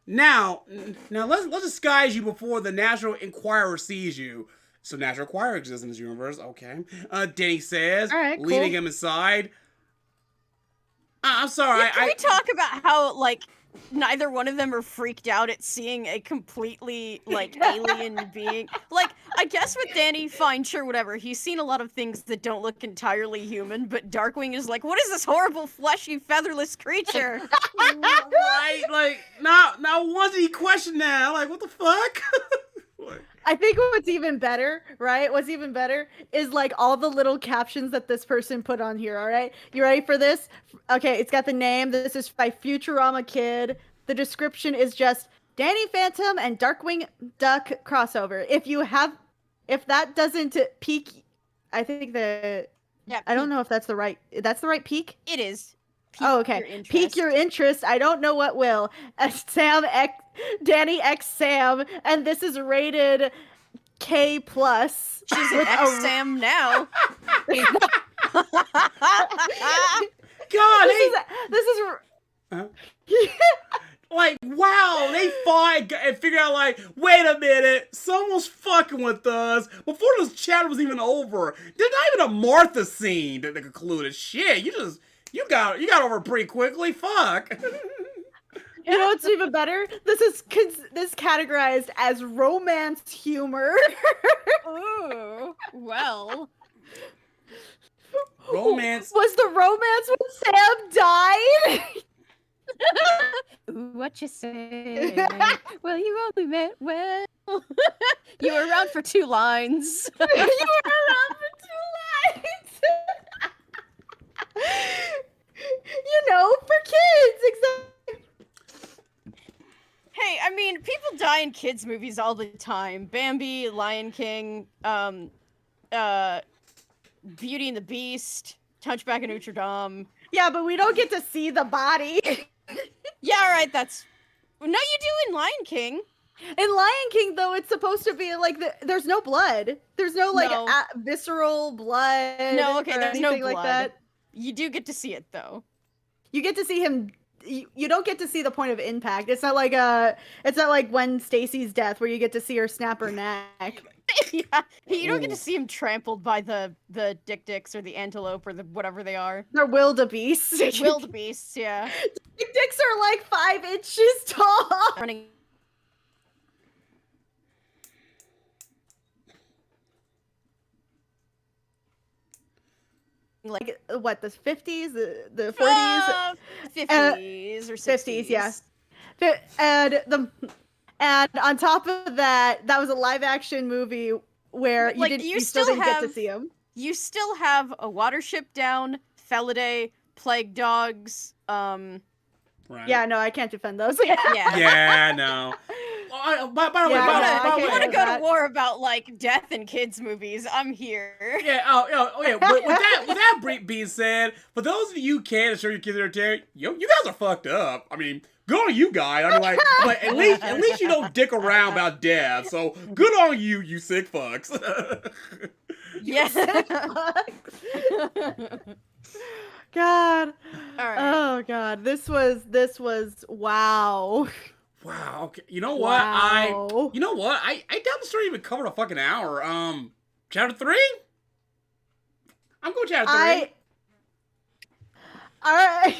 [SPEAKER 1] Now let's disguise you before the National Enquirer sees you. So National Enquirer exists in this universe. Okay. Danny says,
[SPEAKER 3] right,
[SPEAKER 1] leading him aside. I'm sorry.
[SPEAKER 2] Can we talk about how, like, neither one of them are freaked out at seeing a completely, like, alien being? Like, I guess with Danny, fine, sure, whatever. He's seen a lot of things that don't look entirely human, but Darkwing is like, what is this horrible, fleshy, featherless creature?
[SPEAKER 1] Right? Like, now once he questioned that, like, what the fuck?
[SPEAKER 3] I think what's even better, right? What's even better is like all the little captions that this person put on here, all right? You ready for this? Okay, it's got the name. This is by Futurama Kid. The description is just Danny Phantom and Darkwing Duck crossover. If that doesn't pique I think that
[SPEAKER 2] Yeah,
[SPEAKER 3] I don't
[SPEAKER 2] peak.
[SPEAKER 3] know if that's the right peak.
[SPEAKER 2] It is.
[SPEAKER 3] Oh, okay. Pique your interest. I don't know what will. Danny X Sam, and this is rated K plus.
[SPEAKER 2] She's an X-Sam now.
[SPEAKER 1] God,
[SPEAKER 3] this is
[SPEAKER 1] Huh? Like, wow, they fought and figured out, like, wait a minute, someone's fucking with us before this chat was even over. There's not even a Martha scene that concluded. Shit, you got over pretty quickly. Fuck.
[SPEAKER 3] You know what's even better? This is categorized as romance humor.
[SPEAKER 2] Ooh, well.
[SPEAKER 1] Romance.
[SPEAKER 3] Was the romance when Sam died?
[SPEAKER 2] Ooh, what you say? Well, you only meant well. You were around for 2 lines.
[SPEAKER 3] You were around for 2 lines. You know, for kids, exactly.
[SPEAKER 2] Hey, I mean, people die in kids' movies all the time. Bambi, Lion King, Beauty and the Beast, Hunchback of Notre Dame.
[SPEAKER 3] Yeah, but we don't get to see the body.
[SPEAKER 2] Yeah, alright, that's... No, you do in Lion King.
[SPEAKER 3] In Lion King, though, it's supposed to be like there's no blood. There's no like
[SPEAKER 2] No.
[SPEAKER 3] visceral blood.
[SPEAKER 2] No, okay,
[SPEAKER 3] or
[SPEAKER 2] there's no
[SPEAKER 3] anything like
[SPEAKER 2] blood.
[SPEAKER 3] that.
[SPEAKER 2] You do get to see it, though.
[SPEAKER 3] You get to see him. You don't get to see the point of impact. It's not like when Stacy's death, where you get to see her snap her neck.
[SPEAKER 2] Yeah, you don't get to see him trampled by the dik-diks or the antelope or the whatever they are.
[SPEAKER 3] They're wildebeests.
[SPEAKER 2] Wildebeests, yeah.
[SPEAKER 3] Dik-diks are like 5 inches tall.
[SPEAKER 2] Running.
[SPEAKER 3] Like what, the 50s, the 40s,
[SPEAKER 2] 50s or 60s.
[SPEAKER 3] 50s, yeah. And on top of that, that was a live action movie where you still didn't get to see him.
[SPEAKER 2] You still have a Watership Down, Felidae, Plague Dogs,
[SPEAKER 1] Right.
[SPEAKER 3] Yeah, no, I can't defend those.
[SPEAKER 2] Yeah.
[SPEAKER 1] Yeah, no. By the way,
[SPEAKER 2] You want to go to war about like death in kids movies? I'm here.
[SPEAKER 1] Yeah. Oh, yeah. With that being said, for those of you who can't show your kids their terror, you guys are fucked up. I mean, good on you guys. I mean, like at least you don't dick around about death. So good on you, you sick fucks.
[SPEAKER 2] Yes.
[SPEAKER 3] God.
[SPEAKER 2] All right.
[SPEAKER 3] Oh God. This was wow.
[SPEAKER 1] Wow. Okay. You know what?
[SPEAKER 3] Wow.
[SPEAKER 1] I doubt the story even covered a fucking hour. Chapter 3? I'm going chapter 3.
[SPEAKER 3] Alright.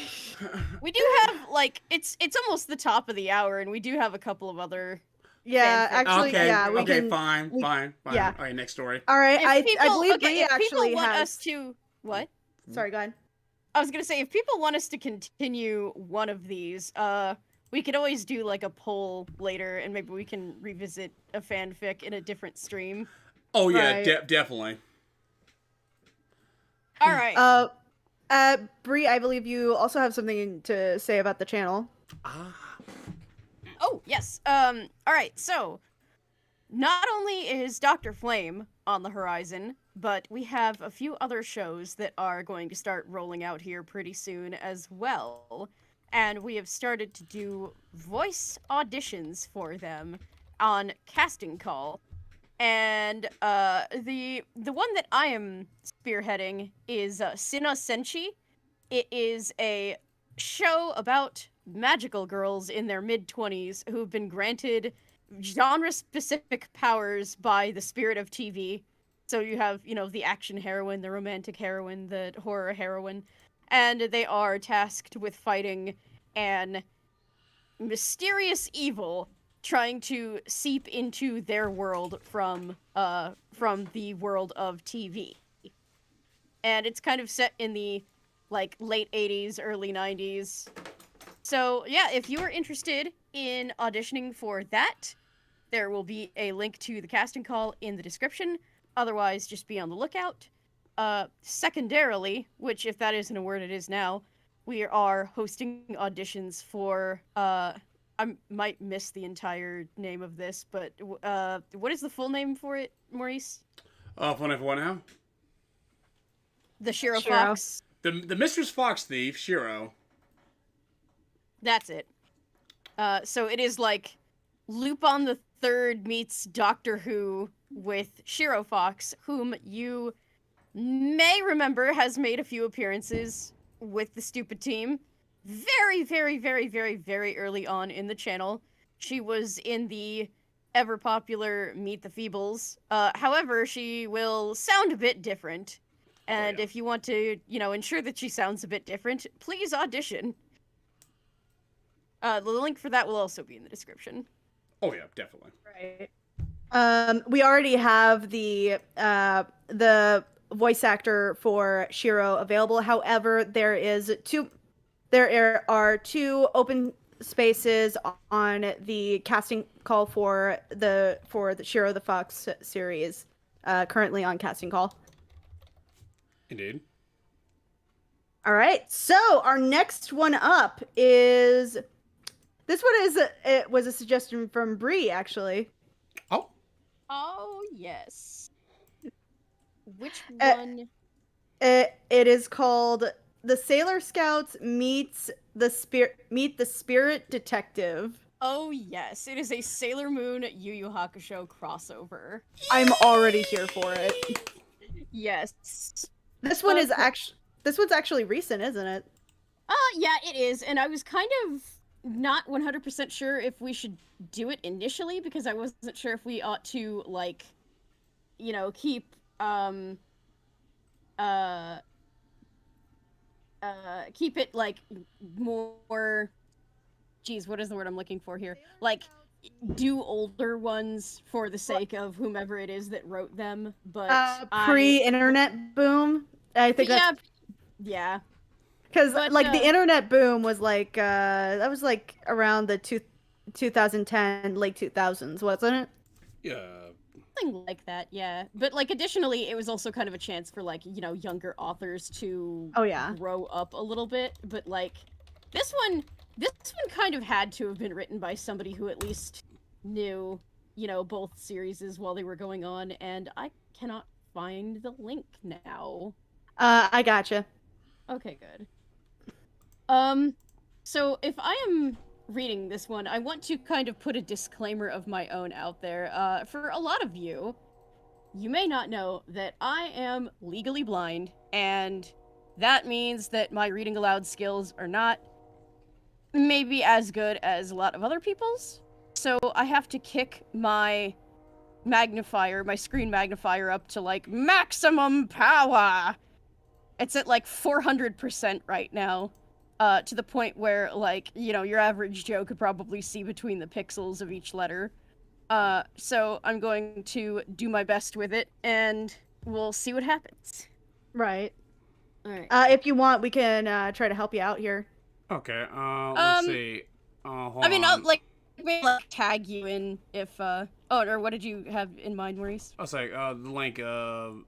[SPEAKER 2] We do have like it's almost the top of the hour, and we do have a couple of other.
[SPEAKER 3] Yeah,
[SPEAKER 2] Fanfic.
[SPEAKER 3] actually,
[SPEAKER 1] Okay.
[SPEAKER 3] yeah.
[SPEAKER 1] Fine.
[SPEAKER 3] Yeah.
[SPEAKER 1] All right. Next story.
[SPEAKER 3] Alright, I believe
[SPEAKER 2] okay,
[SPEAKER 3] Brea
[SPEAKER 2] if people
[SPEAKER 3] actually
[SPEAKER 2] want
[SPEAKER 3] has.
[SPEAKER 2] us to what?
[SPEAKER 3] Sorry, go ahead.
[SPEAKER 2] I was gonna say, if people want us to continue one of these, we could always do like a poll later, and maybe we can revisit a fanfic in a different stream.
[SPEAKER 1] Oh yeah,
[SPEAKER 3] Right.
[SPEAKER 1] definitely.
[SPEAKER 2] All right.
[SPEAKER 3] Brea, I believe you also have something to say about the channel.
[SPEAKER 2] Oh yes. All right. So, not only is Dr. Flame on the horizon, but we have a few other shows that are going to start rolling out here pretty soon as well. And we have started to do voice auditions for them on Casting Call. And the one that I am spearheading is Sina Senshi. It is a show about magical girls in their mid-20s who've been granted genre-specific powers by the spirit of TV. So you have, the action heroine, the romantic heroine, the horror heroine, and they are tasked with fighting an mysterious evil trying to seep into their world from the world of TV. And it's kind of set in the late 80s, early 90s. So, yeah, if you are interested in auditioning for that, there will be a link to the casting call in the description. Otherwise, just be on the lookout. Secondarily, which if that isn't a word, it is now, we are hosting auditions for, I might miss the entire name of this, but what is the full name for it, Maurice?
[SPEAKER 1] Fun F1 now?
[SPEAKER 2] The Shiro
[SPEAKER 3] Shiro.
[SPEAKER 2] Fox.
[SPEAKER 1] The Mistress Fox Thief, Shiro.
[SPEAKER 2] That's it. So it is like Lupin the Third meets Doctor Who with Shiro Fox, whom you may remember has made a few appearances with the Stupid Team. Very, very, very, very, very early on in the channel. She was in the ever popular Meet the Feebles. However, she will sound a bit different. And if you want to, ensure that she sounds a bit different, please audition. The link for that will also be in the description.
[SPEAKER 1] Oh yeah, definitely.
[SPEAKER 3] Right. We already have the voice actor for Shiro available. However, there are two open spaces on the casting call for the Shiro the Fox series, currently on casting call.
[SPEAKER 1] Indeed.
[SPEAKER 3] All right. So our next one up is this one it was a suggestion from Brea, actually.
[SPEAKER 1] Oh.
[SPEAKER 2] Oh yes. Which one?
[SPEAKER 3] It is called The Sailor Scouts Meet the Spirit Detective.
[SPEAKER 2] Oh yes, it is a Sailor Moon Yu Yu Hakusho crossover.
[SPEAKER 3] I'm already here for it.
[SPEAKER 2] Yes.
[SPEAKER 3] This one's actually recent, isn't it?
[SPEAKER 2] Yeah, it is, and I was kind of not 100% sure if we should do it initially because I wasn't sure if we ought to keep keep it like more, geez, what is the word I'm looking for here? Like do older ones for the sake of whomever it is that wrote them, but
[SPEAKER 3] pre-internet boom. I think
[SPEAKER 2] yeah.
[SPEAKER 3] Because the internet boom was that was around the 2010 late 2000s, wasn't it?
[SPEAKER 1] Yeah.
[SPEAKER 2] Something like that, yeah. But additionally, it was also kind of a chance for younger authors to grow up a little bit. But this one kind of had to have been written by somebody who at least knew both series while they were going on, and I cannot find the link now.
[SPEAKER 3] I gotcha.
[SPEAKER 2] Okay, good. So if I am reading this one, I want to kind of put a disclaimer of my own out there. For a lot of you may not know that I am legally blind, and that means that my reading aloud skills are not maybe as good as a lot of other people's. So I have to kick my screen magnifier up to maximum power. It's at 400% right now. To the point where, your average Joe could probably see between the pixels of each letter. So I'm going to do my best with it, and we'll see what happens.
[SPEAKER 3] Right.
[SPEAKER 2] All right.
[SPEAKER 3] If you want, we can try to help you out here.
[SPEAKER 1] Okay. Let's see. Hold on.
[SPEAKER 2] I'll maybe tag you in if. Or what did you have in mind, Maurice?
[SPEAKER 1] I'll say the link. So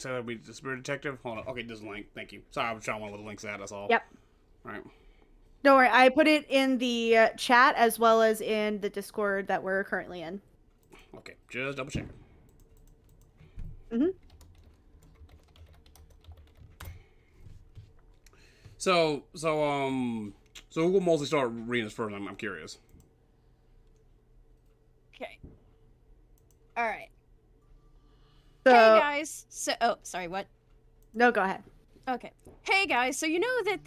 [SPEAKER 1] that'll be the Spirit Detective. Hold on. Okay, this link. Thank you. Sorry, I was trying to where the link's at. That's all.
[SPEAKER 3] Yep.
[SPEAKER 1] Right.
[SPEAKER 3] Don't worry, I put it in the chat as well as in the Discord that we're currently in.
[SPEAKER 1] Okay, just double check.
[SPEAKER 3] Mhm.
[SPEAKER 1] So who will mostly start reading this first? I'm curious.
[SPEAKER 2] Okay. All right.
[SPEAKER 3] So,
[SPEAKER 2] hey guys. Sorry. What?
[SPEAKER 3] No, go ahead.
[SPEAKER 2] Okay. Hey guys, so you know that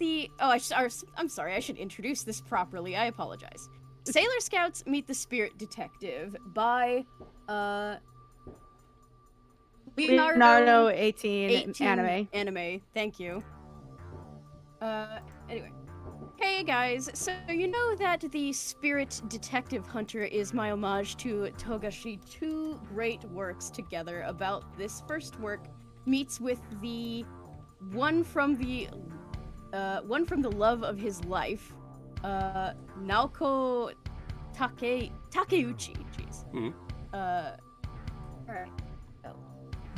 [SPEAKER 2] I'm sorry, I should introduce this properly. I apologize. Sailor Scouts Meet the Spirit Detective by
[SPEAKER 3] Leonardo 18
[SPEAKER 2] Anime. Thank you. Anyway. Hey guys, so you know that the Spirit Detective Hunter is my homage to Togashi. Two great works together about this first work meets with the one from the love of his life, Naoko Takeuchi. Jeez.
[SPEAKER 1] Mm-hmm.
[SPEAKER 2] Alright.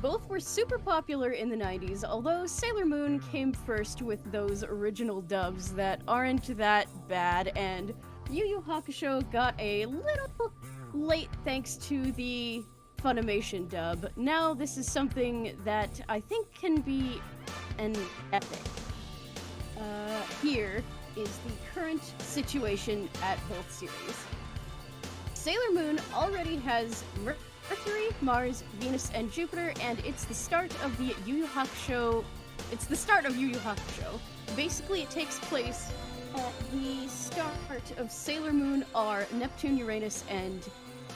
[SPEAKER 2] Both were super popular in the 90s, although Sailor Moon came first with those original dubs that aren't that bad, and Yu Yu Hakusho got a little late thanks to the Funimation dub. Now this is something that I think can be and epic. Here is the current situation at both series. Sailor Moon already has Mercury, Mars, Venus, and Jupiter, and it's the start of the Yu Yu Hakusho. It's the start of Yu Yu Hakusho. Basically, it takes place at the start of Sailor Moon. Are Neptune, Uranus, and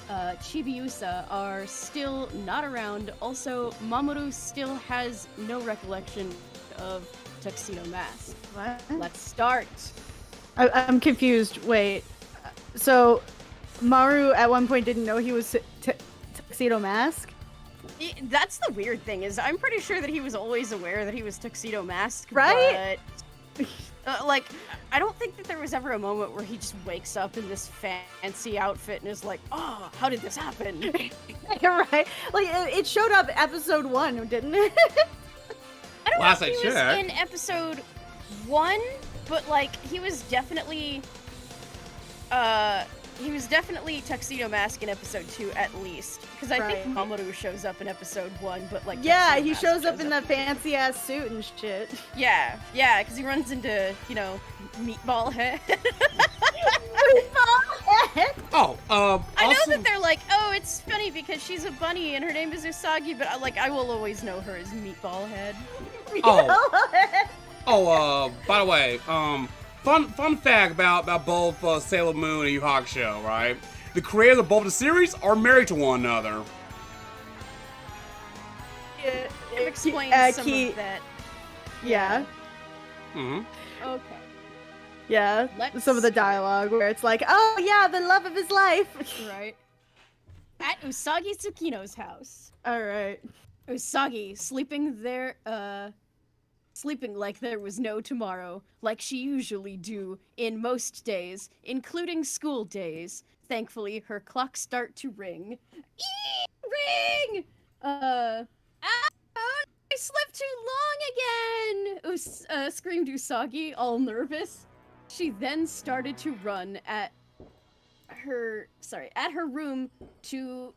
[SPEAKER 2] Chibiusa are still not around. Also, Mamoru still has no recollection of Tuxedo Mask.
[SPEAKER 3] What?
[SPEAKER 2] Let's start.
[SPEAKER 3] I'm confused. Wait. So, Maru at one point didn't know he was Tuxedo Mask?
[SPEAKER 2] That's the weird thing, is I'm pretty sure that he was always aware that he was Tuxedo Mask,
[SPEAKER 3] right?
[SPEAKER 2] But, like, I don't think that there was ever a moment where he just wakes up in this fancy outfit and is like, oh, how did this happen?
[SPEAKER 3] Right? Like, it showed up episode 1, didn't it?
[SPEAKER 2] I don't
[SPEAKER 1] Last
[SPEAKER 2] know
[SPEAKER 1] I
[SPEAKER 2] if he was
[SPEAKER 1] checked.
[SPEAKER 2] in episode 1, but, like, he was definitely Tuxedo Mask in episode 2 at least. Because I think Mamoru shows up in episode 1, but like
[SPEAKER 3] yeah,
[SPEAKER 2] Tuxedo
[SPEAKER 3] he
[SPEAKER 2] Mask
[SPEAKER 3] shows up in the fancy ass suit and shit.
[SPEAKER 2] Yeah, because he runs into, you know, Meatball Head.
[SPEAKER 1] Oh,
[SPEAKER 2] I know
[SPEAKER 1] also-
[SPEAKER 2] that they're like, oh, it's funny because she's a bunny and her name is Usagi, but I will always know her as Meatball Head.
[SPEAKER 1] By the way, fun fact about both Sailor Moon and Yu Yu Hakusho, right? The creators of both the series are married to one another.
[SPEAKER 2] It explains some of that.
[SPEAKER 3] Yeah.
[SPEAKER 1] Mm-hmm.
[SPEAKER 2] Okay.
[SPEAKER 3] Yeah. Some of the dialogue where it's like, oh yeah, the love of his life.
[SPEAKER 2] Right. At Usagi Tsukino's house.
[SPEAKER 3] Alright.
[SPEAKER 2] Usagi sleeping like there was no tomorrow, like she usually do in most days, including school days. Thankfully, her clocks start to ring. Ring! I slept too long again! Screamed Usagi, all nervous. She then started to run at her room to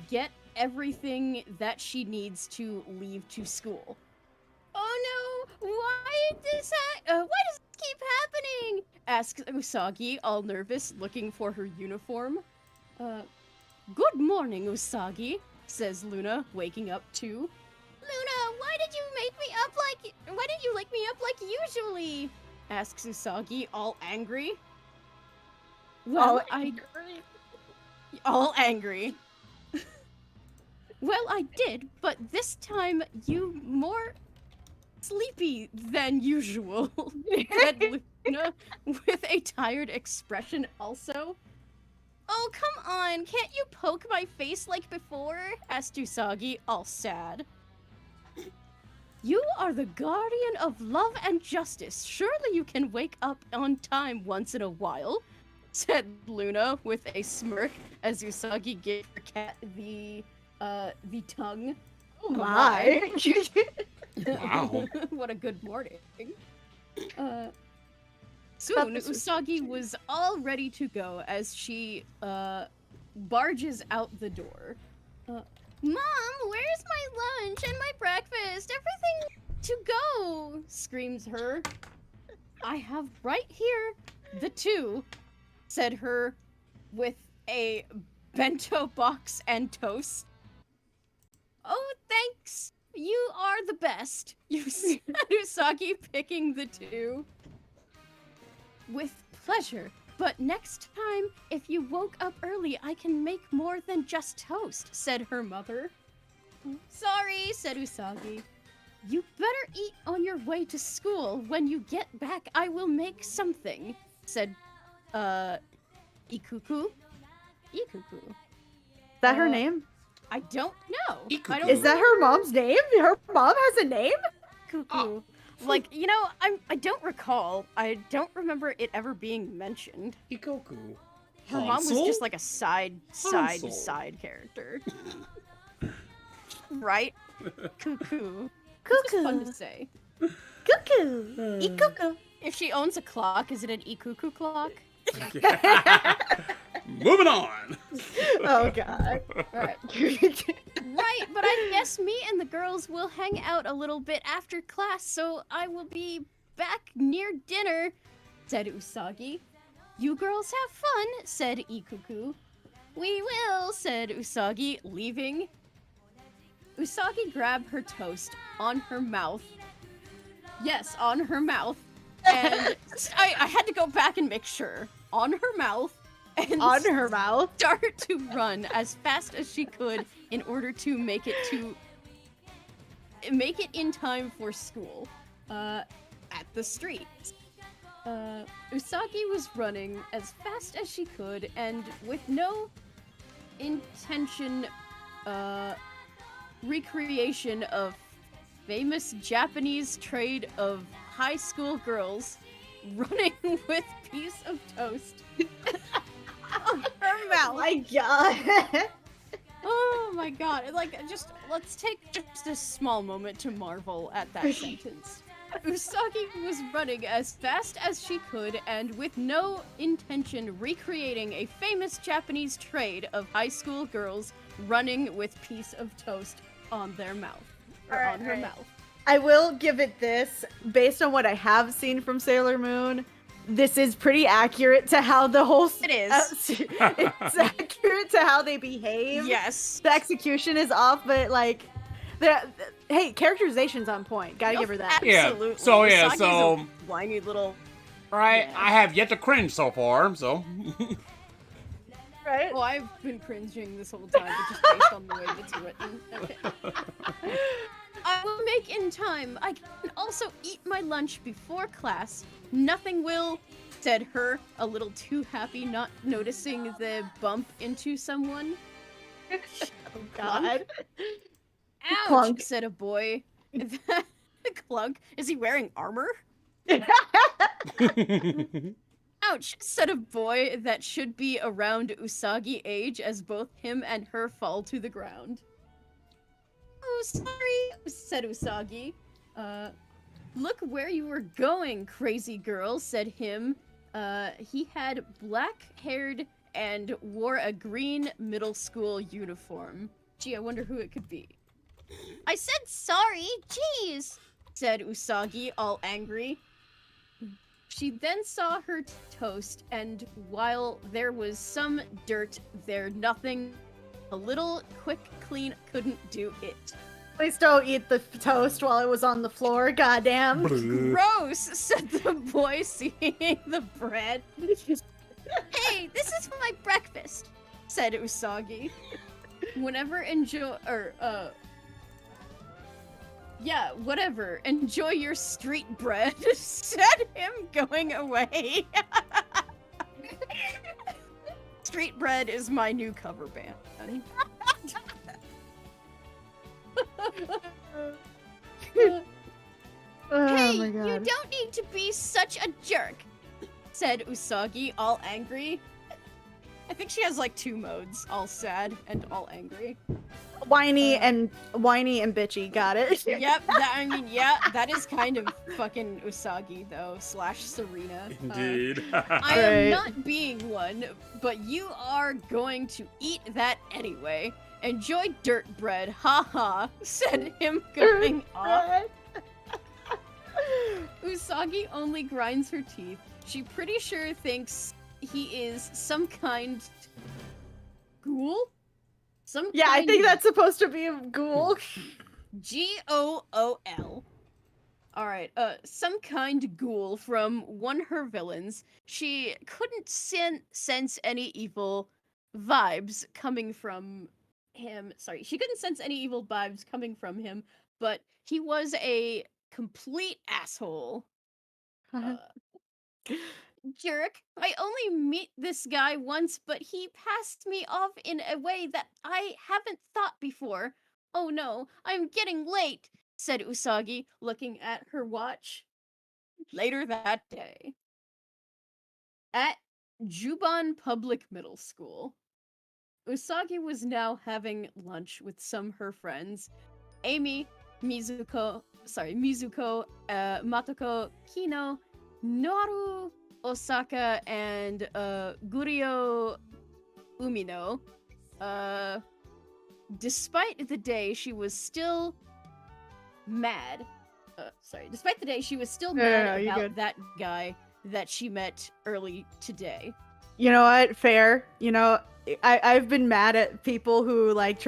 [SPEAKER 2] get everything that she needs to leave to school. Oh no! Why does this keep happening? Asks Usagi, all nervous, looking for her uniform. Good morning, Usagi, says Luna, waking up too. Luna, why didn't you wake me up like usually? Asks Usagi, all angry. Well, all angry. Well, I did, but this time you more sleepy than usual, said Luna with a tired expression also. Oh, come on, can't you poke my face like before? Asked Usagi, all sad. You are the guardian of love and justice. Surely you can wake up on time once in a while, said Luna with a smirk as Usagi gave her cat the tongue.
[SPEAKER 3] Oh my.
[SPEAKER 1] Wow.
[SPEAKER 2] What a good morning. Soon, Usagi was all ready to go as she barges out the door. Mom, where's my lunch and my breakfast? Everything to go, screams her. I have right here the two, said her with a bento box and toast. Oh, thanks. You are the best, Usagi picking the two. With pleasure, but next time, if you woke up early, I can make more than just toast, said her mother. Sorry, said Usagi. You better eat on your way to school. When you get back, I will make something, said, Ikuku. Ikuku.
[SPEAKER 3] Is that her name?
[SPEAKER 2] I don't know.
[SPEAKER 3] Is that her mom's name? Her mom has a name?
[SPEAKER 2] Cuckoo.
[SPEAKER 1] Oh.
[SPEAKER 2] Like, you know, I don't recall. I don't remember it ever being mentioned.
[SPEAKER 1] Ikoku.
[SPEAKER 2] Her mom was just like a side character. Right? Cuckoo. It's just fun to say.
[SPEAKER 3] Cuckoo. Ikuku.
[SPEAKER 2] If she owns a clock, is it an Ikuku clock?
[SPEAKER 1] Moving on.
[SPEAKER 3] Oh god.
[SPEAKER 2] Alright. Right, but I guess me and the girls will hang out a little bit after class, so I will be back near dinner, said Usagi. You girls have fun, said Ikuku. We will, said Usagi, leaving. Usagi grabbed her toast on her mouth. Yes, on her mouth. And I had to go back and make sure. On her mouth. And
[SPEAKER 3] On her mouth.
[SPEAKER 2] start to run as fast as she could in order to make it in time for school. At the street. Usagi was running as fast as she could and with no intention recreation of famous Japanese trade of high school girls running with piece of toast on her mouth.
[SPEAKER 3] My God.
[SPEAKER 2] Oh my god. Like, let's take just a small moment to marvel at that sentence. Usagi was running as fast as she could and with no intention recreating a famous Japanese trade of high school girls running with piece of toast on their mouth. Or on her mouth.
[SPEAKER 3] I will give it this. Based on what I have seen from Sailor Moon, this is pretty accurate to how the whole...
[SPEAKER 2] It is.
[SPEAKER 3] It's accurate to how they behave.
[SPEAKER 2] Yes.
[SPEAKER 3] The execution is off, but like... Hey, characterization's on point. Gotta give her that.
[SPEAKER 2] Absolutely.
[SPEAKER 1] Yeah, so yeah,
[SPEAKER 2] Usagi's
[SPEAKER 1] so-
[SPEAKER 2] a whiny little...
[SPEAKER 1] Right,
[SPEAKER 2] Yeah.
[SPEAKER 1] I have yet to cringe so far, so.
[SPEAKER 3] Right?
[SPEAKER 2] Oh, I've been cringing this whole time, but just based on the way it's written. Okay. I will make in time. I can also eat my lunch before class. Nothing will, said her, a little too happy not noticing the bump into someone.
[SPEAKER 3] Oh, God.
[SPEAKER 2] Ouch,
[SPEAKER 3] Clunk.
[SPEAKER 2] said a boy. Clunk? Is he wearing armor? Ouch, said a boy that should be around Usagi age as both him and her fall to the ground. Oh, sorry, said Usagi. Look where you were going, crazy girl, said him. He had black-haired and wore a green middle school uniform. Gee, I wonder who it could be. I said sorry, jeez, said Usagi, all angry. She then saw her toast, and while there was some dirt there, nothing, a little quick clean couldn't do it.
[SPEAKER 3] Please don't eat the toast while it was on the floor, goddamn.
[SPEAKER 2] Gross, said the boy, seeing the bread. Hey, this is my breakfast, said Usagi. Whatever, enjoy your street bread, said him going away. Street bread is my new cover band.
[SPEAKER 3] Oh
[SPEAKER 2] Hey,
[SPEAKER 3] my
[SPEAKER 2] you
[SPEAKER 3] God.
[SPEAKER 2] don't need to be such a jerk, said Usagi, all angry. I think she has like two modes, all sad and all angry.
[SPEAKER 3] Whiny and bitchy, got it.
[SPEAKER 2] Yep, that is kind of fucking Usagi though, / Serena.
[SPEAKER 1] Indeed.
[SPEAKER 2] I am
[SPEAKER 3] Right.
[SPEAKER 2] not being one, but you are going to eat that anyway. Enjoy dirt bread, haha, said him going off. Usagi only grinds her teeth. She pretty sure thinks he is some kind ghoul?
[SPEAKER 3] Yeah, I think that's supposed to be a ghoul.
[SPEAKER 2] Gool. Alright, some kind ghoul from one of her villains. She couldn't sense any evil vibes coming from him. Sorry, she couldn't sense any evil vibes coming from him, but he was a complete asshole. Jerk. I only meet this guy once, but he passed me off in a way that I haven't thought before. Oh no, I'm getting late, said Usagi, looking at her watch. Later that day. At Juban Public Middle School. Usagi was now having lunch with some of her friends. Amy, Mizuko, Matoko, Kino, Noru, Osaka, and Gurio Umino. despite the day she was still mad. Despite the day she was still mad
[SPEAKER 3] you're
[SPEAKER 2] about
[SPEAKER 3] good.
[SPEAKER 2] that guy that she met early today.
[SPEAKER 3] You know what? Fair. You know, I've been mad at people who like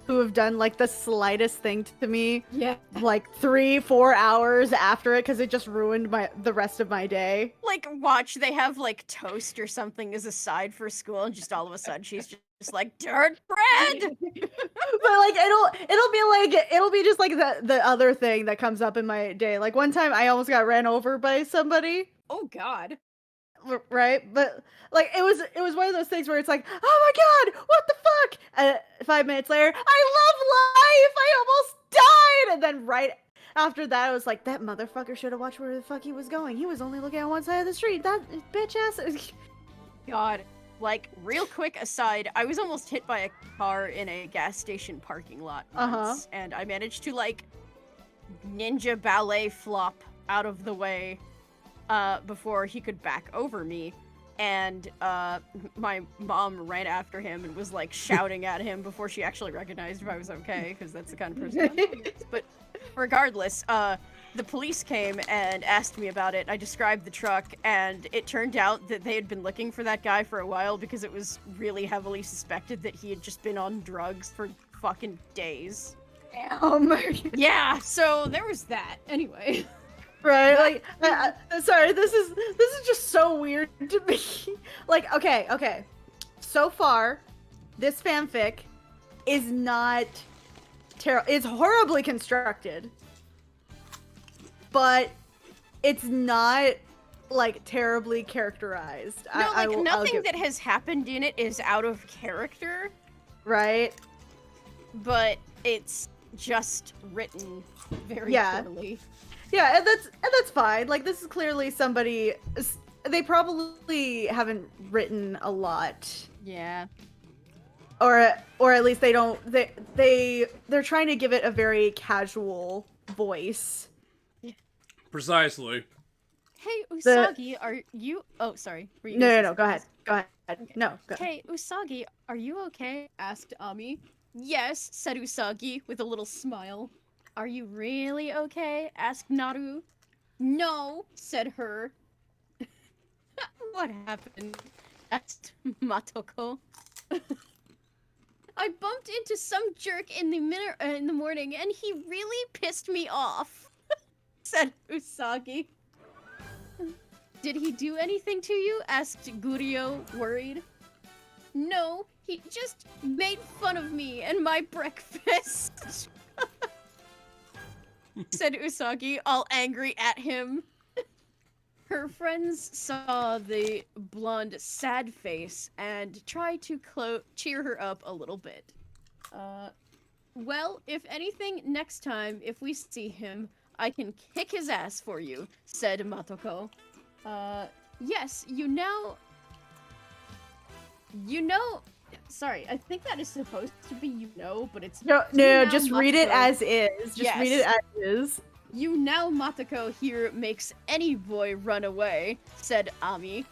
[SPEAKER 3] who have done like the slightest thing to me,
[SPEAKER 2] Yeah.
[SPEAKER 3] like 3-4 hours after it, because it just ruined the rest of my day.
[SPEAKER 2] Like, watch, they have like toast or something as a side for school, and just all of a sudden she's just like, dirt bread!
[SPEAKER 3] But like it'll be just like the other thing that comes up in my day. Like one time I almost got ran over by somebody.
[SPEAKER 2] Oh god.
[SPEAKER 3] Right, but like it was one of those things where it's like, oh my god, what the fuck? 5 minutes later, I love life, I almost died. And then right after that, I was like, that motherfucker should have watched where the fuck he was going. He was only looking at one side of the street. That bitch ass.
[SPEAKER 2] God. Like, real quick aside, I was almost hit by a car in a gas station parking lot once, and I managed to like ninja ballet flop out of the way before he could back over me. And my mom ran after him and was like shouting at him before she actually recognized if I was okay, because that's the kind of person I am. But regardless, the police came and asked me about it. I described the truck, and it turned out that they had been looking for that guy for a while because it was really suspected that he had just been on drugs for fucking days.
[SPEAKER 3] Damn.
[SPEAKER 2] Yeah, so there was that. Anyway.
[SPEAKER 3] Right, like, sorry, this is just so weird to me. Like, okay. So far, this fanfic is not terrible. It's horribly constructed, but it's not like terribly characterized.
[SPEAKER 2] No, nothing that has happened in it is out of character.
[SPEAKER 3] Right.
[SPEAKER 2] But it's just written very poorly.
[SPEAKER 3] Yeah, and that's fine. Like, this is clearly somebody. They probably haven't written a lot.
[SPEAKER 2] Yeah.
[SPEAKER 3] Or at least they don't. They're trying to give it a very casual voice.
[SPEAKER 1] Precisely.
[SPEAKER 2] Hey, Usagi, are you... Oh, sorry. Were you
[SPEAKER 3] No, go ahead. Go ahead.
[SPEAKER 2] Okay.
[SPEAKER 3] No, go.
[SPEAKER 2] Hey, Usagi, are you okay? Asked Ami. Yes, said Usagi with a little smile. Are you really okay? Asked Naru. No, said her. What happened? Asked Matoko. I bumped into some jerk in the morning, and he really pissed me off, said Usagi. Did he do anything to you? Asked Gurio, worried. No, he just made fun of me and my breakfast, said Usagi, all angry at him. Her friends saw the blonde, sad face and tried to cheer her up a little bit. Well, if anything, next time, if we see him, I can kick his ass for you, said Matoko. Yes, you know, sorry, I think that is supposed to be but it's
[SPEAKER 3] No, just
[SPEAKER 2] Matoko.
[SPEAKER 3] read it as is. Just
[SPEAKER 2] Yes.
[SPEAKER 3] read it as is.
[SPEAKER 2] You now Matoko here makes any boy run away, said Ami.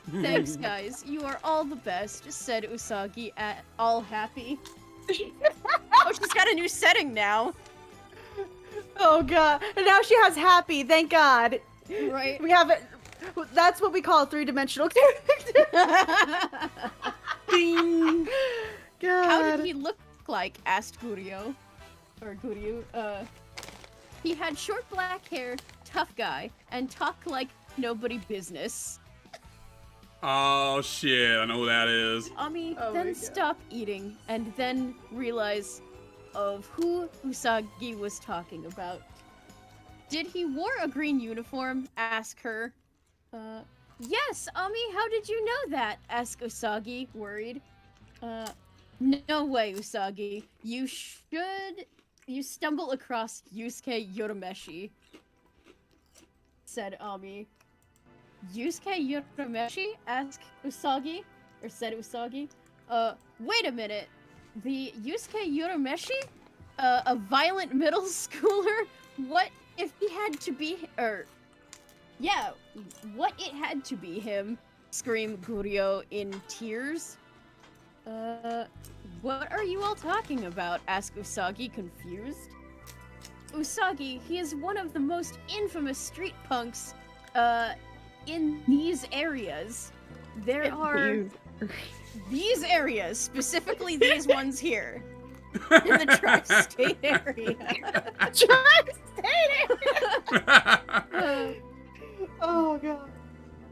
[SPEAKER 2] Thanks guys, you are all the best, said Usagi, all happy. Oh, she's got a new setting now.
[SPEAKER 3] Oh god, and now she has happy, thank god.
[SPEAKER 2] Right.
[SPEAKER 3] We have it. That's what we call a 3-dimensional character. Ding. God.
[SPEAKER 2] How did he look like? Asked Gurio. Or Guryu. He had short black hair, tough guy, and talked like nobody business.
[SPEAKER 1] Oh shit, I know who that is.
[SPEAKER 2] Ami
[SPEAKER 3] Oh my
[SPEAKER 2] then
[SPEAKER 3] God.
[SPEAKER 2] stopped eating and then realized of who Usagi was talking about. Did he wore a green uniform? Asked her. Yes, Ami, how did you know that? Asked Usagi, worried. No way, Usagi. You stumble across Yusuke Yoromeshi, said Ami. Yusuke Yoromeshi? Asked Usagi, or said Usagi. Wait a minute. The Yusuke Yoromeshi? A violent middle schooler? What if he had to be, yeah, what it had to be him, screamed Gurio in tears. What are you all talking about? Asked Usagi, confused. Usagi, he is one of the most infamous street punks, in these areas. There are these areas, specifically these ones here, in the tri-state area.
[SPEAKER 3] Tri-state area! Oh, God.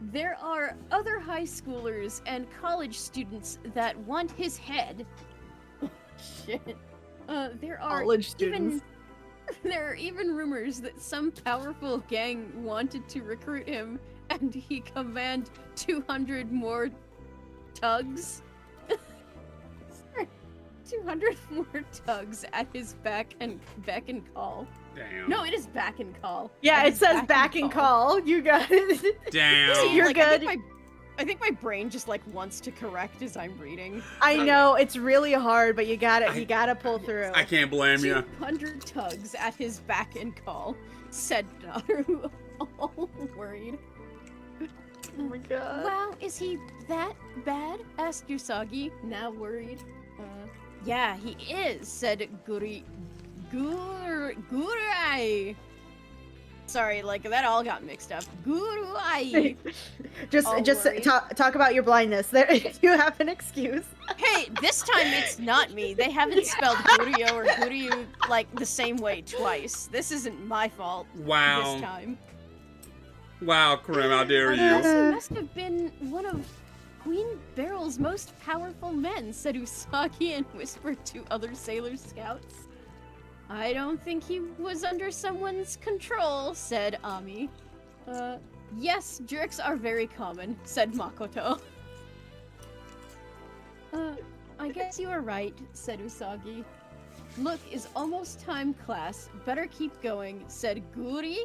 [SPEAKER 2] There are other high schoolers and college students that want his head. Oh, shit. There are
[SPEAKER 3] College students.
[SPEAKER 2] There are even rumors that some powerful gang wanted to recruit him, and he command 200 more tugs. 200 more tugs at his beck and call.
[SPEAKER 1] Damn.
[SPEAKER 2] No, it is back and call.
[SPEAKER 3] Yeah,
[SPEAKER 2] At
[SPEAKER 3] it
[SPEAKER 2] his
[SPEAKER 3] says back and call. You got it.
[SPEAKER 1] Damn.
[SPEAKER 2] See,
[SPEAKER 3] You're
[SPEAKER 2] like,
[SPEAKER 3] good.
[SPEAKER 2] I think my brain just like wants to correct as I'm reading.
[SPEAKER 3] I know, it's really hard, but you gotta pull through.
[SPEAKER 1] I can't blame you.
[SPEAKER 2] 200 tugs at his back and call, said Naru, all worried.
[SPEAKER 3] Oh my god.
[SPEAKER 2] Wow, is he that bad? Asked Usagi, now worried. Yeah, he is, said Gurai. Sorry, like, that all got mixed up. Gurai!
[SPEAKER 3] just
[SPEAKER 2] All worried.
[SPEAKER 3] talk about your blindness. There, you have an excuse.
[SPEAKER 2] Hey, this time it's not me. They haven't spelled Guryo or Guryu, like, the same way twice. This isn't my fault
[SPEAKER 1] Wow.
[SPEAKER 2] this time.
[SPEAKER 1] Wow, Krim, how dare
[SPEAKER 2] He
[SPEAKER 1] you?
[SPEAKER 2] must have been one of Queen Barrel's most powerful men, said Usagi and whispered to other Sailor Scouts. I don't think he was under someone's control, said Ami. Yes, jerks are very common, said Makoto. I guess you are right, said Usagi. Look, it's almost time, class. Better keep going, said Guri.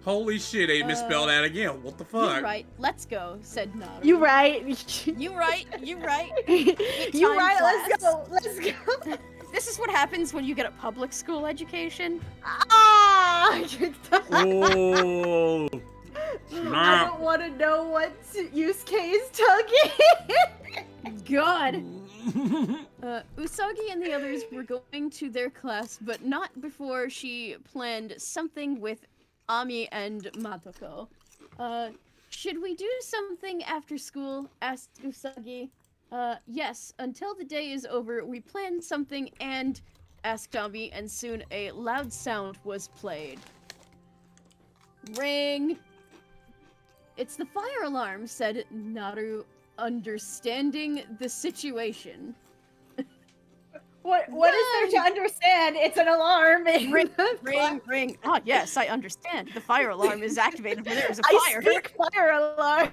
[SPEAKER 1] Holy shit, they misspelled that again. What the fuck?
[SPEAKER 2] You right, let's go, said Naru.
[SPEAKER 3] You right.
[SPEAKER 2] You right, you right.
[SPEAKER 3] You
[SPEAKER 2] time,
[SPEAKER 3] right.
[SPEAKER 2] class.
[SPEAKER 3] Let's go.
[SPEAKER 2] This is what happens when you get a public school education.
[SPEAKER 3] Ah!
[SPEAKER 1] Oh.
[SPEAKER 3] I
[SPEAKER 1] Snap.
[SPEAKER 3] don't want to know what use case tugging.
[SPEAKER 2] God. Usagi and the others were going to their class, but not before she planned something with Ami and Matoko. Should we do something after school? Asked Usagi. Yes, until the day is over, we planned something and asked Ami, and soon a loud sound was played. Ring! It's the fire alarm, said Naru, understanding the situation.
[SPEAKER 3] What is there to understand? It's an alarm.
[SPEAKER 2] Ring, ring, ring. Oh, yes, I understand. The fire alarm is activated when there is a
[SPEAKER 3] I
[SPEAKER 2] fire.
[SPEAKER 3] speak fire alarm.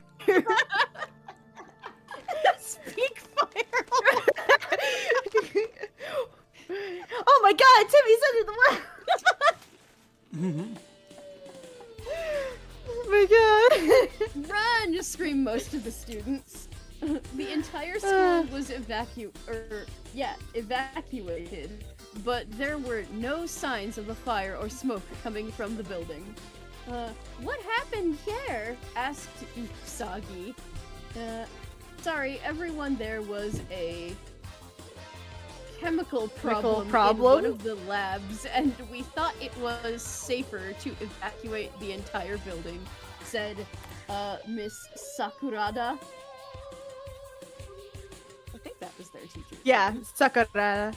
[SPEAKER 2] Speak fire alarm.
[SPEAKER 3] Oh my god, Timmy's under the water. Oh my god.
[SPEAKER 2] Run! Screamed most of the students. The entire school was evacuated, but there were no signs of a fire or smoke coming from the building. What happened here? Asked Usagi. Sorry, everyone, there was a chemical problem in one of the labs, and we thought it was safer to evacuate the entire building, said Miss Sakurada. I think that was their teacher.
[SPEAKER 3] Yeah, Sakura.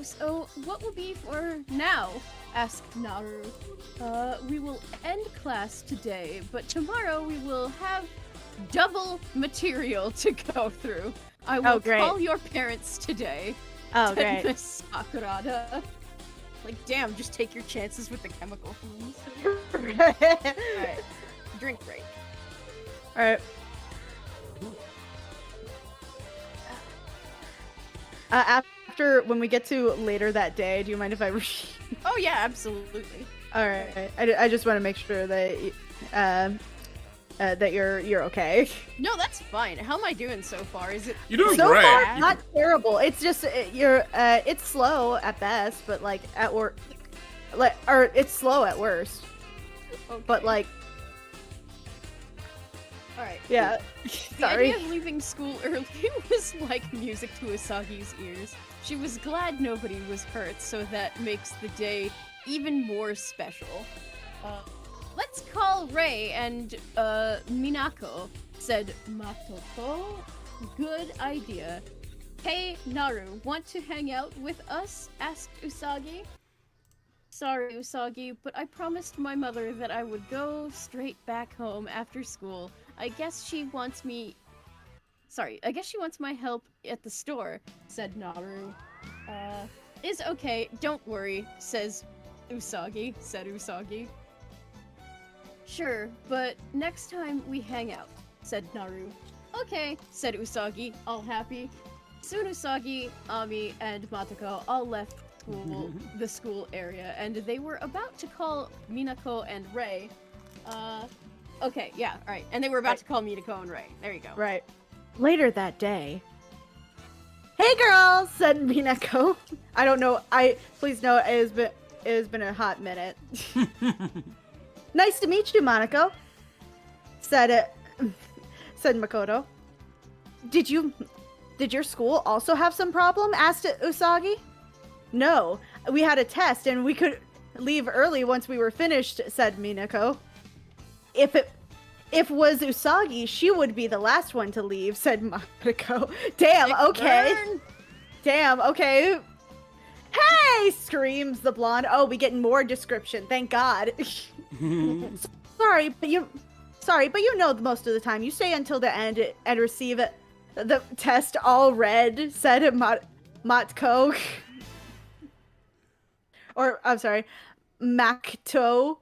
[SPEAKER 2] So what will be for now? Asked Naru. We will end class today, but tomorrow we will have double material to go through. I will call your parents today.
[SPEAKER 3] Oh,
[SPEAKER 2] said
[SPEAKER 3] great.
[SPEAKER 2] Miss Sakurada. Like, damn, just take your chances with the chemical fumes. Alright, drink break.
[SPEAKER 3] Alright. After, when we get to later that day, do you mind if I read?
[SPEAKER 2] Oh yeah, absolutely.
[SPEAKER 3] Alright. I just want to make sure that that you're okay.
[SPEAKER 2] No, that's fine. How am I doing so far? Is it
[SPEAKER 1] You're doing
[SPEAKER 3] So
[SPEAKER 1] great.
[SPEAKER 3] far, not terrible. It's just it's slow at best, but like at work, or it's slow at worst.
[SPEAKER 2] okay.
[SPEAKER 3] But like,
[SPEAKER 2] Alright.
[SPEAKER 3] Yeah.
[SPEAKER 2] The
[SPEAKER 3] Sorry.
[SPEAKER 2] idea of leaving school early was like music to Usagi's ears. She was glad nobody was hurt, so that makes the day even more special. Let's call Rei and Minako, said Makoto. Good idea. Hey, Naru, want to hang out with us? Asked Usagi. Sorry, Usagi, but I promised my mother that I would go straight back home after school. I guess she wants my help at the store, said Naru. Is okay, don't worry, said Usagi. Sure, but next time we hang out, said Naru. Okay, said Usagi, all happy. Soon Usagi, Ami, and Matoko all left the school area, and they were about to call Minako and Rei. Okay, yeah, alright. And they were about to call Minako and Rei. There you go.
[SPEAKER 3] Right. Later that day. Hey girls, said Minako. I don't know. Please note it has been a hot minute. Nice to meet you, Monaco. Said Makoto. Did your school also have some problem? Asked Usagi. No, we had a test and we could leave early once we were finished, said Minako. If it was Usagi, she would be the last one to leave, said Monaco. Damn, okay. Damn, okay. Hey, screams the blonde. Oh, we get more description, thank God. Sorry, but you know most of the time. You stay until the end and receive the test all red, said Matko. Or, I'm sorry, Makto.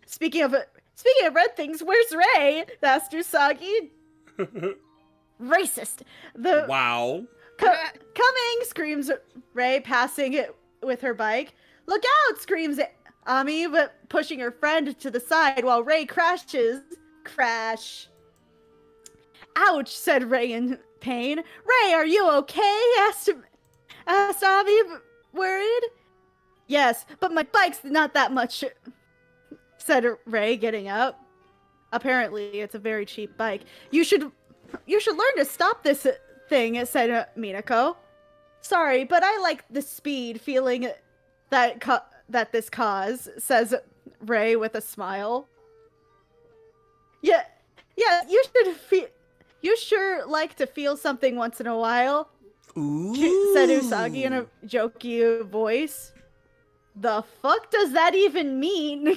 [SPEAKER 3] Speaking of red things, where's Rei? Asked Usagi. Racist.
[SPEAKER 1] Wow.
[SPEAKER 3] Coming, screams Rei, passing it with her bike. Look out, screams Ami, but pushing her friend to the side while Rei crashes. Crash. Ouch, said Rei in pain. Rei, are you okay? Asked Ami, worried. Yes, but my bike's not that much, said Rei, getting up. Apparently, it's a very cheap bike. You should learn to stop this thing, said Minako. Sorry, but I like the speed feeling that this cause, says Rei with a smile. Yeah, you sure like to feel something once in a while.
[SPEAKER 1] Ooh.
[SPEAKER 3] Said Usagi in a jokey voice. The fuck does that even mean?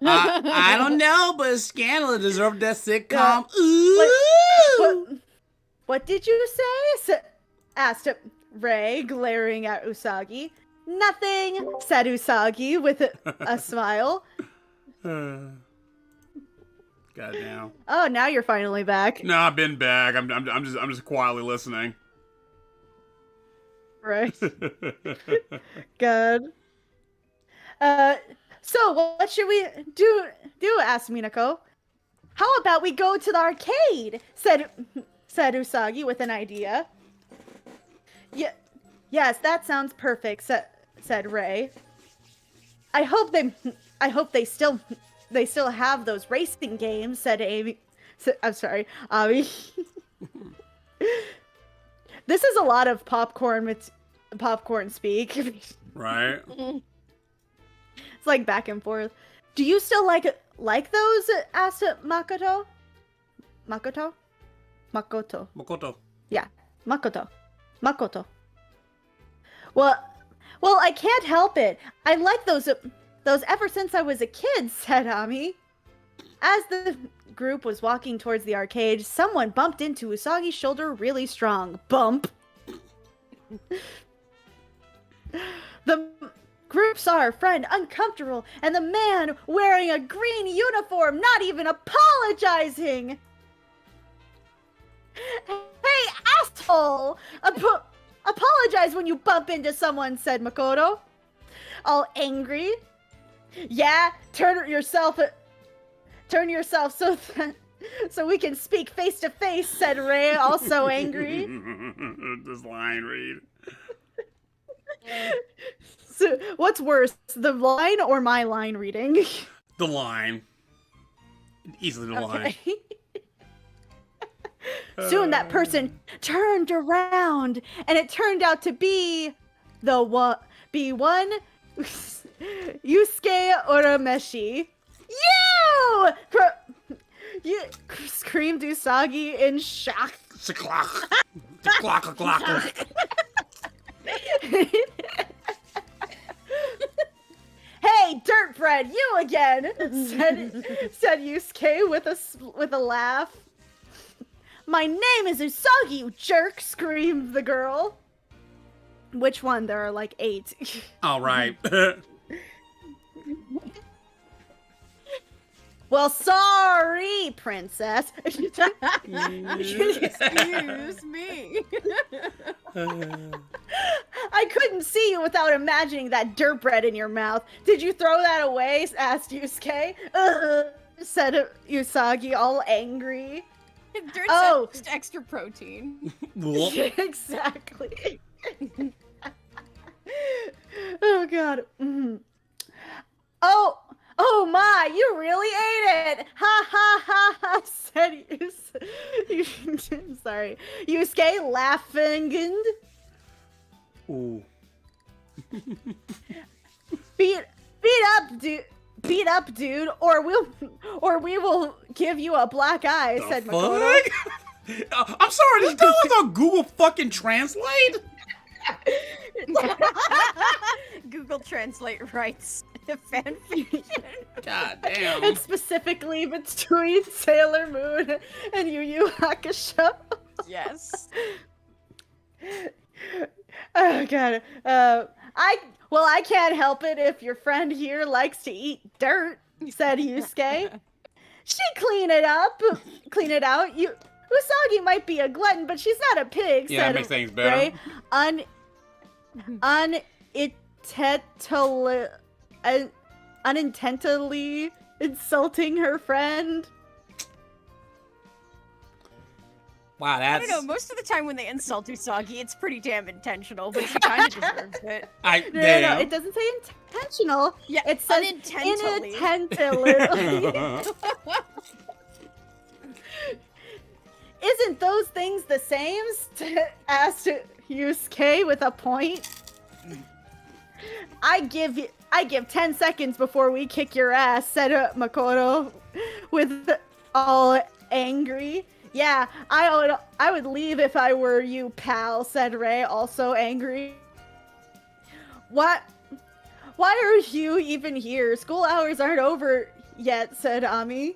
[SPEAKER 1] I don't know, but Scandal deserved that sitcom. Ooh.
[SPEAKER 3] What did you say? Asked Rei, glaring at Usagi. Nothing, said Usagi with a smile.
[SPEAKER 1] Goddamn.
[SPEAKER 3] Oh, now you're finally back.
[SPEAKER 1] No, I've been back. I'm just quietly listening.
[SPEAKER 3] Right. Good. So what should we do? Asked Minako. How about we go to the arcade? Said Usagi with an idea. Yeah, yes, that sounds perfect. Said Rei. I hope they still have those racing games. Said Amy. I'm sorry, Ami. This is a lot of popcorn speak.
[SPEAKER 1] Right.
[SPEAKER 3] It's like back and forth. Do you still like those? Asked Makoto. Makoto. Yeah, Makoto. Well, I can't help it. I like those ever since I was a kid, said Ami. As the group was walking towards the arcade, someone bumped into Usagi's shoulder really strong. Bump. The group saw her friend uncomfortable, and the man wearing a green uniform not even apologizing. Hey, asshole! Apologize when you bump into someone, said Makoto. All angry. Yeah, turn yourself so we can speak face to face, said Rei, also angry.
[SPEAKER 1] This line read.
[SPEAKER 3] So, what's worse, the line or my line reading?
[SPEAKER 1] The line. Easily the line.
[SPEAKER 3] Soon that person turned around, and it turned out to be the one, Yusuke Urameshi. You screamed Usagi in shock. Hey, Dirtbread, you again! said Yusuke with a laugh. My name is Usagi, you jerk! Screamed the girl. Which one? There are like 8.
[SPEAKER 1] All right.
[SPEAKER 3] Well, sorry, princess.
[SPEAKER 2] Excuse me.
[SPEAKER 3] I couldn't see you without imagining that dirtbread in your mouth. Did you throw that away? Asked Yusuke. Said Usagi, all angry.
[SPEAKER 2] Dirt's just extra protein.
[SPEAKER 3] Exactly. Oh God. Oh my, you really ate it! Ha ha ha ha, said sorry. Yusuke laughing.
[SPEAKER 1] Ooh.
[SPEAKER 3] Beat up, dude, or we will give you a black eye, said Makoto.
[SPEAKER 1] I'm sorry, this guy was on Google fucking Translate?
[SPEAKER 2] Google Translate writes fanfic.
[SPEAKER 1] God damn.
[SPEAKER 3] And specifically between Sailor Moon and Yu Yu Hakusho.
[SPEAKER 2] Yes.
[SPEAKER 3] Oh God. I can't help it if your friend here likes to eat dirt, said Yusuke. She clean it out. Usagi might be a glutton, but she's not a pig,
[SPEAKER 1] Yeah, that
[SPEAKER 3] said
[SPEAKER 1] makes things better.
[SPEAKER 3] Ray. Unintentionally insulting her friend.
[SPEAKER 1] Wow, that's...
[SPEAKER 2] I don't know, most of the time when they insult Usagi, it's pretty damn intentional, but she kind of deserves it.
[SPEAKER 3] No, it doesn't say intentional.
[SPEAKER 2] Yeah,
[SPEAKER 3] it says
[SPEAKER 2] unintentionally.
[SPEAKER 3] Isn't those things the same? Asked Yusuke with a point. I give 10 seconds before we kick your ass, said Makoto with all angry. Yeah, I would leave if I were you, pal, said Ray, also angry. What? Why are you even here? School hours aren't over yet, said Ami.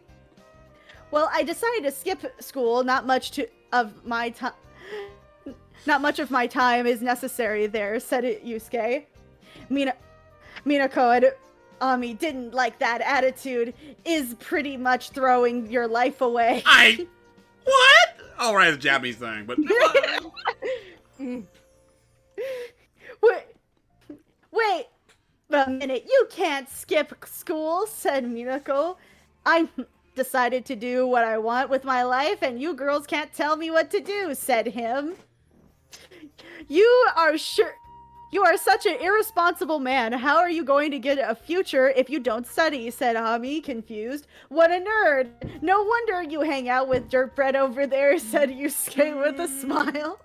[SPEAKER 3] Well, I decided to skip school. Not much of my time is necessary there, said Yusuke. Minako and Ami didn't like that attitude. Is pretty much throwing your life away.
[SPEAKER 1] What? All right, it's a Japanese thing, but...
[SPEAKER 3] Wait a minute. You can't skip school, said Minako. I decided to do what I want with my life, and you girls can't tell me what to do, said him. You are such an irresponsible man. How are you going to get a future if you don't study, said Ami, confused. What a nerd. No wonder you hang out with Dirtbread over there, said Yusuke with a smile.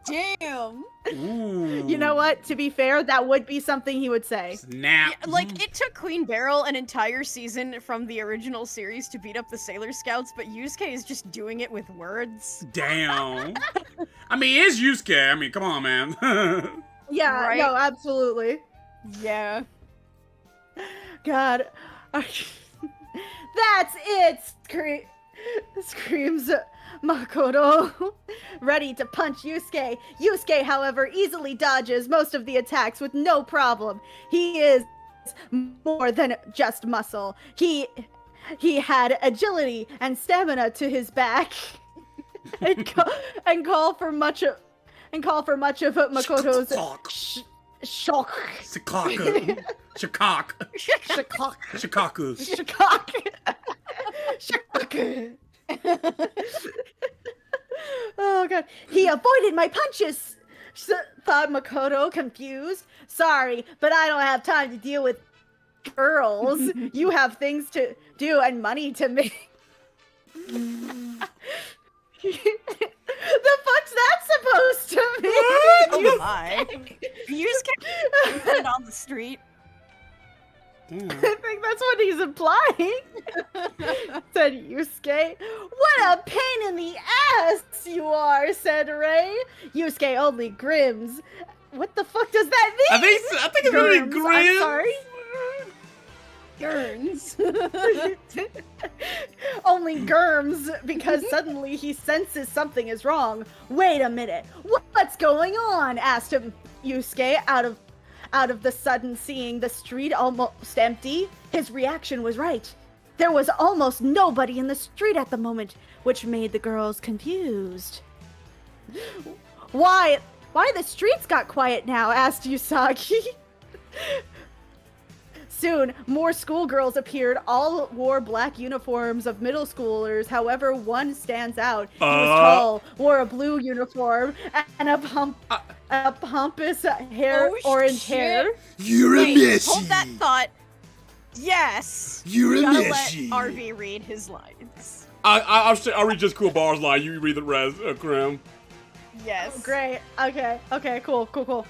[SPEAKER 2] Damn.
[SPEAKER 1] Ooh.
[SPEAKER 3] You know what? To be fair, that would be something he would say.
[SPEAKER 1] Snap.
[SPEAKER 2] Yeah, like, it took Queen Beryl an entire season from the original series to beat up the Sailor Scouts, but Yusuke is just doing it with words.
[SPEAKER 1] Damn. I mean, it's Yusuke. I mean, come on, man.
[SPEAKER 3] Yeah,
[SPEAKER 2] Right?
[SPEAKER 3] no, absolutely.
[SPEAKER 2] Yeah.
[SPEAKER 3] God. That's it! Screams Makoto, ready to punch Yusuke. Yusuke, however, easily dodges most of the attacks with no problem. He is more than just muscle. He had agility and stamina to his back, and call for much of Makoto's shock.
[SPEAKER 1] Shikaku. Shikaku.
[SPEAKER 3] Shikaku. Oh God. He avoided my punches, thought Makoto, confused. Sorry, but I don't have time to deal with girls. You have things to do and money to make. The fuck's that supposed to mean?
[SPEAKER 2] Oh my. You just can't put it on the street.
[SPEAKER 1] Damn.
[SPEAKER 3] I think that's what he's implying. Said Yusuke. What a pain in the ass you are, said Ray. Yusuke only grims. What the fuck does that mean?
[SPEAKER 1] I think it's really
[SPEAKER 3] Grims,
[SPEAKER 1] grim.
[SPEAKER 3] I'm sorry.
[SPEAKER 2] Gurns.
[SPEAKER 3] Only germs because suddenly he senses something is wrong. Wait a minute. What's going on? Asked him Yusuke out of the sudden seeing the street almost empty. His reaction was right. There was almost nobody in the street at the moment, which made the girls confused. Why the streets got quiet now? Asked Usagi. Soon, more schoolgirls appeared. All wore black uniforms of middle schoolers. However, one stands out. He was tall, wore a blue uniform, and a pompous hair, orange hair.
[SPEAKER 5] You're
[SPEAKER 2] Wait,
[SPEAKER 5] a Messi.
[SPEAKER 2] hold that thought. Yes.
[SPEAKER 5] You're a
[SPEAKER 2] Gotta let
[SPEAKER 5] Messi.
[SPEAKER 2] RB read his lines.
[SPEAKER 1] I'll read just cool bars line. You read the rest, Grim.
[SPEAKER 2] Yes.
[SPEAKER 3] Great. Okay, cool.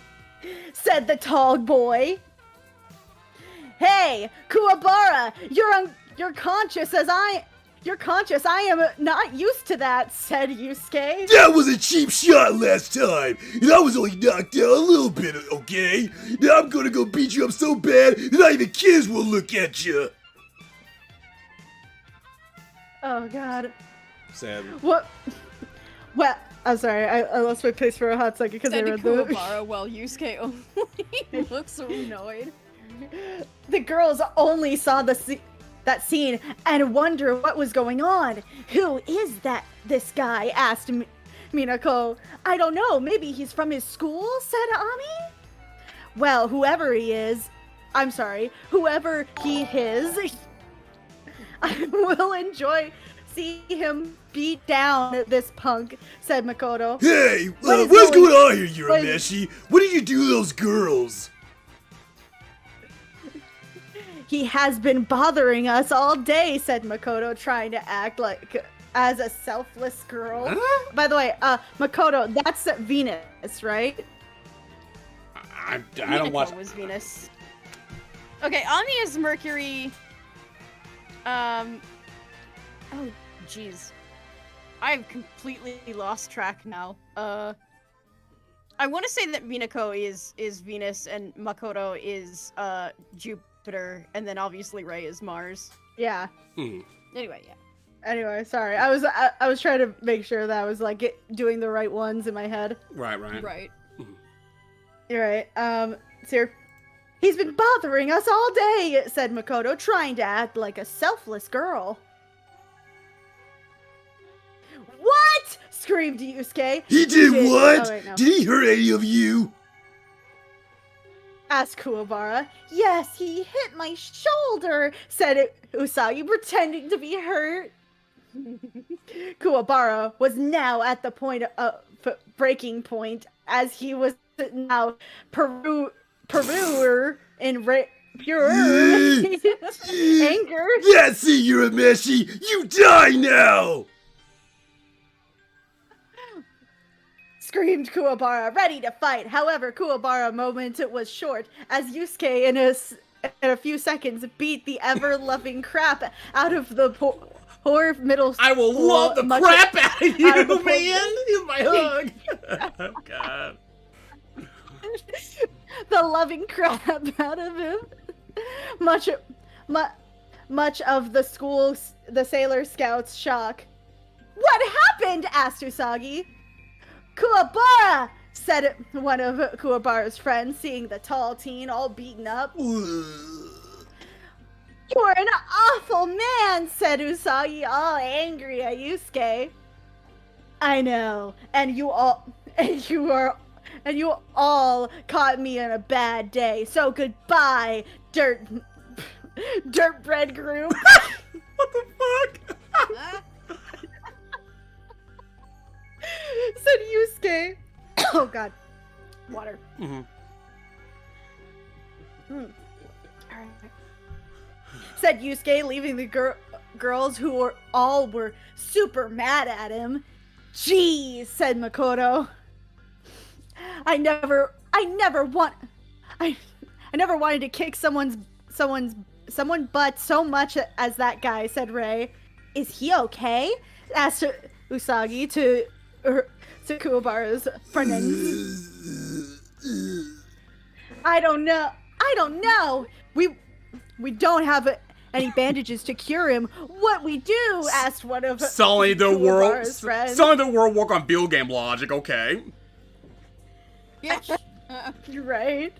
[SPEAKER 3] Said the tall boy. Hey, Kuwabara, you're conscious you're conscious. I am not used to that, said Yusuke.
[SPEAKER 5] That was a cheap shot last time, and I was only knocked out a little bit, okay? Now I'm gonna go beat you up so bad that not even kids will look at you.
[SPEAKER 3] Oh god.
[SPEAKER 1] Sad.
[SPEAKER 3] What? Well, I'm sorry, I lost my place for a hot second because I
[SPEAKER 2] Said
[SPEAKER 3] read the...
[SPEAKER 2] Kuwabara while Yusuke only looks so annoyed.
[SPEAKER 3] The girls only saw that scene and wonder what was going on. Who is this guy? Asked Minako. I don't know, maybe he's from his school, said Ami. Well, whoever he is, I will enjoy see him beat down this punk, said Makoto.
[SPEAKER 5] Hey,
[SPEAKER 3] What
[SPEAKER 5] what's
[SPEAKER 3] is
[SPEAKER 5] going on here,
[SPEAKER 3] what is-
[SPEAKER 5] Urameshi? What did you do to those girls?
[SPEAKER 3] He has been bothering us all day, said Makoto, trying to act like as a selfless girl.
[SPEAKER 1] Huh?
[SPEAKER 3] By the way, Makoto, that's Venus, right?
[SPEAKER 1] I don't watch.
[SPEAKER 2] Was Venus. Okay, Ami is Mercury. Oh, jeez. I've completely lost track now. I want to say that Minako is Venus and Makoto is Jupiter, and then obviously Ray is Mars.
[SPEAKER 3] Yeah.
[SPEAKER 2] Anyway, yeah.
[SPEAKER 3] Anyway, sorry. I was trying to make sure that I was like doing the right ones in my head.
[SPEAKER 1] Right.
[SPEAKER 2] Right.
[SPEAKER 3] You're right. So he's been bothering us all day, said Makoto, trying to act like a selfless girl. What? Screamed Yusuke.
[SPEAKER 5] He did what?
[SPEAKER 3] Oh, wait, no.
[SPEAKER 5] Did he hurt any of you?
[SPEAKER 3] Asked Kuwabara. Yes, he hit my shoulder, said Usagi, pretending to be hurt. Kuwabara was now at the point of breaking point, as he was now pure in pure anger.
[SPEAKER 5] That's it, Urameshi! You die now!
[SPEAKER 3] Screamed Kuwabara, ready to fight. However, Kuwabara's moment was short, as Yusuke in a few seconds beat the ever-loving crap out of the poor middle school.
[SPEAKER 1] I will love the crap out of you,
[SPEAKER 3] out of the
[SPEAKER 1] man. Here's my hug. Oh, God.
[SPEAKER 3] The loving crap out of him. Much of the Sailor Scouts' shock. What happened? Asked Usagi. Kuwabara, said one of Kuwabara's friends, seeing the tall teen all beaten up. You're an awful man, said Usagi, all angry at Yusuke. I know, and you all caught me on a bad day. So goodbye, dirt bread group.
[SPEAKER 1] What the fuck?
[SPEAKER 3] Said Yusuke. Oh god. Water. Alright. Said Yusuke, leaving the girls who were super mad at him. Geez, said Makoto. I never wanted to kick someone butt so much as that guy, said Ray. Is he okay? Asked Usagi to Kuwabara's friend. I don't know. We don't have any bandages to cure him. What we do? Asked one of
[SPEAKER 1] Suddenly the
[SPEAKER 3] Kuwabara's friends.
[SPEAKER 1] world work on video game logic. Okay.
[SPEAKER 3] Right.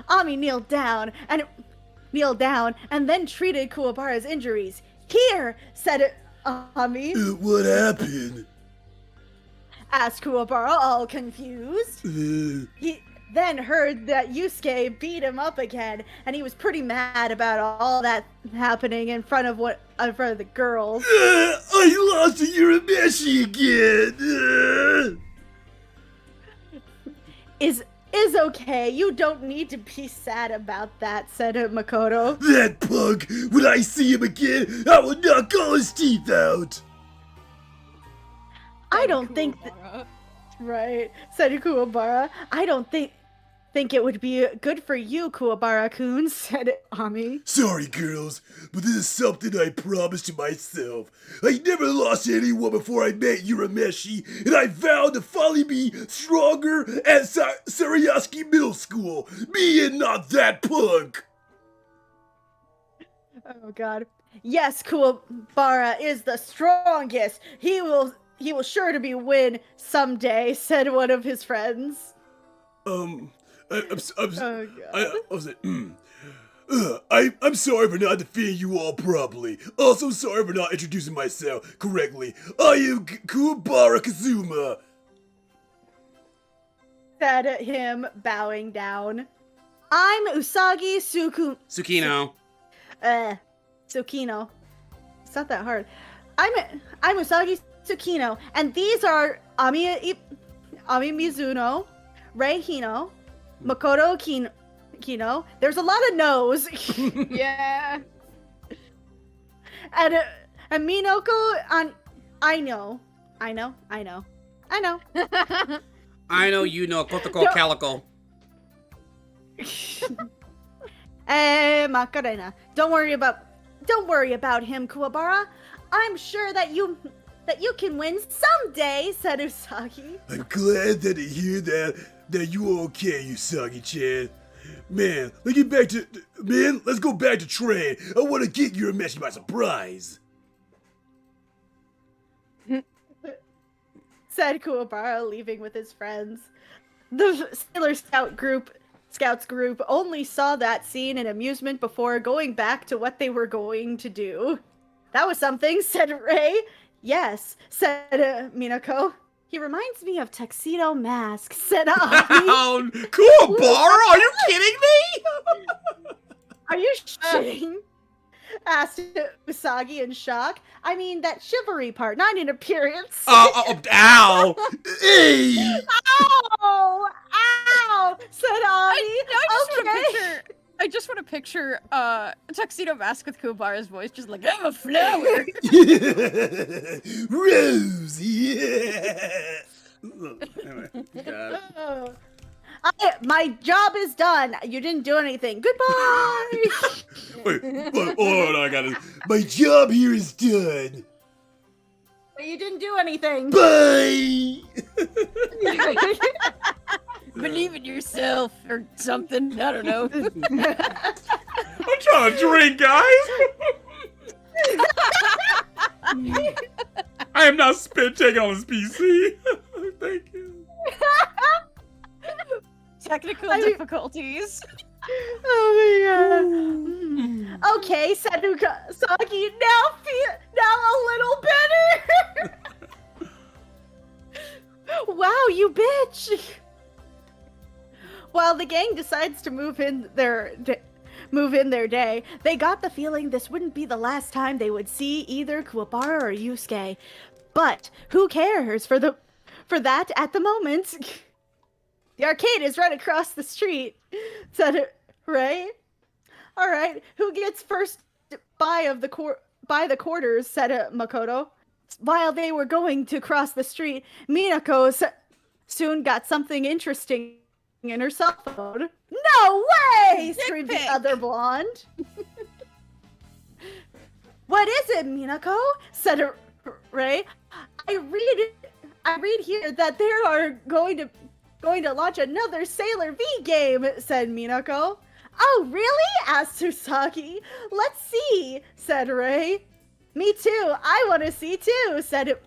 [SPEAKER 3] Ami kneeled down and then treated Kuwabara's injuries. Here, said Ami.
[SPEAKER 5] What happened?
[SPEAKER 3] Asked Kuwabara, all confused. He then heard that Yusuke beat him up again, and he was pretty mad about all that happening in front of the girls.
[SPEAKER 5] I lost to Urameshi again.
[SPEAKER 3] Is okay. You don't need to be sad about that, said Makoto.
[SPEAKER 5] That punk! When I see him again, I will knock all his teeth out!
[SPEAKER 3] I don't think right, said Kuwabara. I don't think it would be good for you, Kuwabara-kun, said Ami.
[SPEAKER 5] Sorry, girls, but this is something I promised to myself. I never lost to anyone before I met Urameshi, and I vowed to finally be stronger at Sarayasuki Middle School. Me and not that punk!
[SPEAKER 3] Oh god. Yes, Kuwabara is the strongest. He will sure to be win someday, said one of his friends.
[SPEAKER 5] I'm sorry for not defeating you all properly. Also sorry for not introducing myself correctly. I am Kuwabara Kazuma.
[SPEAKER 3] Said him, bowing down. I'm Usagi
[SPEAKER 1] Tsukino.
[SPEAKER 3] Tsukino. It's not that hard. I'm Usagi Tsukino, and these are Ami Mizuno, Rei Hino, Makoto Kino. There's a lot of no's.
[SPEAKER 2] Yeah.
[SPEAKER 3] And Minoko I know.
[SPEAKER 1] I know you know Kotoko Calico.
[SPEAKER 3] Macarena. Don't worry about him, Kuwabara. I'm sure that you can win someday, said Usagi.
[SPEAKER 5] I'm glad that to hear that you are okay, Usagi-chan. Man, let's go back to train. I want to get Urameshi by surprise.
[SPEAKER 3] Said Kuwabara, leaving with his friends. The Sailor Scouts group only saw that scene in amusement before going back to what they were going to do. That was something, said Ray. Yes, said Minako. He reminds me of Tuxedo Mask, said Ami.
[SPEAKER 1] Kuwabara, are you kidding me?
[SPEAKER 3] Are you shitting? Asked Usagi in shock. I mean, that chivalry part, not in appearance.
[SPEAKER 1] Ow!
[SPEAKER 5] Hey!
[SPEAKER 3] Ow! Said Ami.
[SPEAKER 2] I just want to picture Tuxedo Mask with Kuwabara's voice, just like, I'm a flower.
[SPEAKER 5] Rose, yeah!
[SPEAKER 1] Anyway, God.
[SPEAKER 3] My job is done. You didn't do anything. Goodbye.
[SPEAKER 5] Wait, hold on, my job here is done.
[SPEAKER 3] But you didn't do anything.
[SPEAKER 5] Bye!
[SPEAKER 2] Believe in yourself or something. I don't know.
[SPEAKER 1] I'm trying to drink, guys. I am not spit taking on this PC. Thank you.
[SPEAKER 2] Technical difficulties.
[SPEAKER 3] Oh my god. Okay, said Usagi. Now a little better. Wow, you bitch. While the gang decides to move in their day, they got the feeling this wouldn't be the last time they would see either Kuwabara or Yusuke. But who cares for that at the moment? The arcade is right across the street, said Ray. All right, who gets first buy the quarters? Said Makoto. While they were going to cross the street, Minako soon got something interesting in her cell phone. No way! Screamed the other blonde. What is it, Minako? Said Ray. I read here that they are going to launch another Sailor V game, said Minako. Oh, really? Asked Usagi. Let's see, said Ray. Me too. I want to see too, said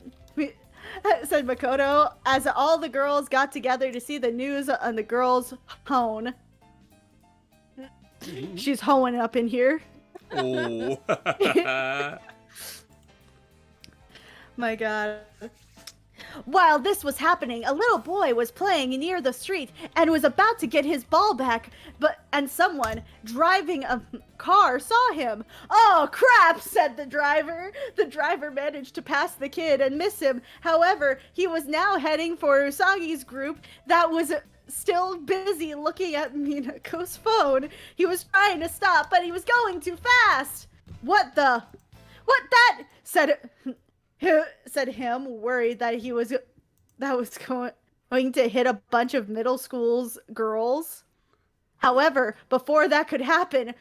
[SPEAKER 3] Makoto, as all the girls got together to see the news on the girls' hone. She's hoeing up in here.
[SPEAKER 1] Oh.
[SPEAKER 3] My God. While this was happening, a little boy was playing near the street and was about to get his ball back, and someone driving a car saw him. Oh, crap, said the driver. The driver managed to pass the kid and miss him. However, he was now heading for Usagi's group that was still busy looking at Minako's phone. He was trying to stop, but he was going too fast. What that? said him, worried that he was going to hit a bunch of middle school's girls. However, before that could happen,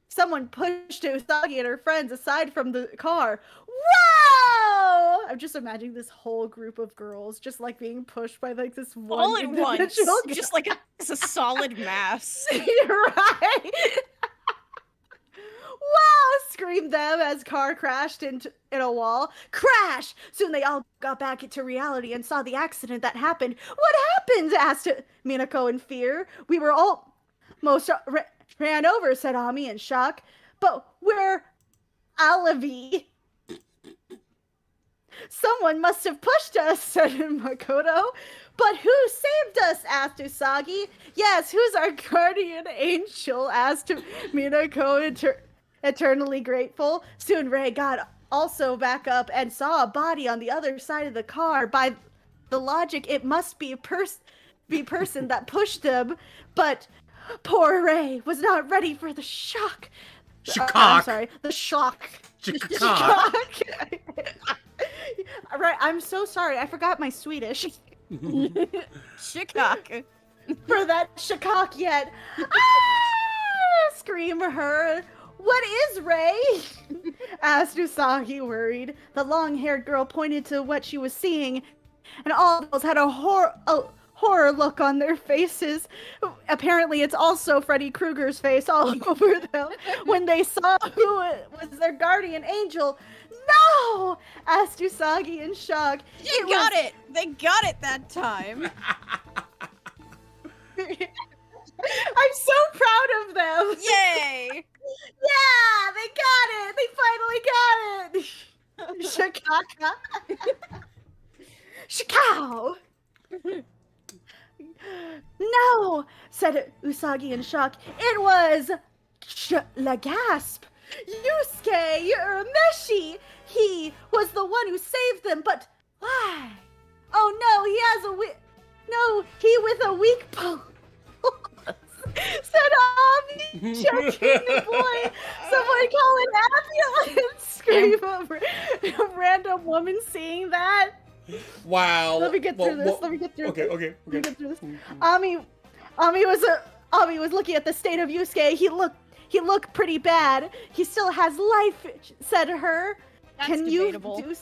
[SPEAKER 3] someone pushed Usagi and her friends aside from the car. Whoa! I'm just imagining this whole group of girls just like being pushed by like this one
[SPEAKER 2] all at once,
[SPEAKER 3] individual guy.
[SPEAKER 2] just like it's a solid mass.
[SPEAKER 3] You're right. Wow! Screamed them as car crashed in a wall. Crash! Soon they all got back into reality and saw the accident that happened. What happened? Asked Minako in fear. We were almost ran over, said Ami in shock. But we're Alavi. Someone must have pushed us, said Makoto. But who saved us? Asked Usagi. Yes, who's our guardian angel? Asked Minako, eternally grateful. Soon Ray got also back up and saw a body on the other side of the car. By the logic, it must be person that pushed them. But poor Ray was not ready for the shock. I'm sorry, the shock. Shock. Right, I'm so sorry. I forgot my Swedish.
[SPEAKER 2] Shikak.
[SPEAKER 3] For that shikak yet. Ah! Scream her. What is Ray? Asked Usagi, worried. The long-haired girl pointed to what she was seeing, and all girls had a horror look on their faces. Apparently, it's also Freddy Krueger's face all over them when they saw who was their guardian angel. No! Asked Usagi in shock.
[SPEAKER 2] They got it! They got it that time!
[SPEAKER 3] I'm so proud of them!
[SPEAKER 2] Yay!
[SPEAKER 3] Yeah! They got it! They finally got it! Shikaka! Shikao! No! Said Usagi in shock. It was La Gasp! Yusuke Urameshi! He was the one who saved them, but why? Oh no, he has he with a weak pulse. Said Ami, choking the boy. Someone call an ambulance! Scream over a random woman seeing that.
[SPEAKER 1] Wow.
[SPEAKER 3] Let me get through this. Let me get through this.
[SPEAKER 1] Okay.
[SPEAKER 3] Let me get through this. Ami was looking at the state of Yusuke. He looked pretty bad. He still has life, said her.
[SPEAKER 2] That's
[SPEAKER 3] Can
[SPEAKER 2] debatable.
[SPEAKER 3] Can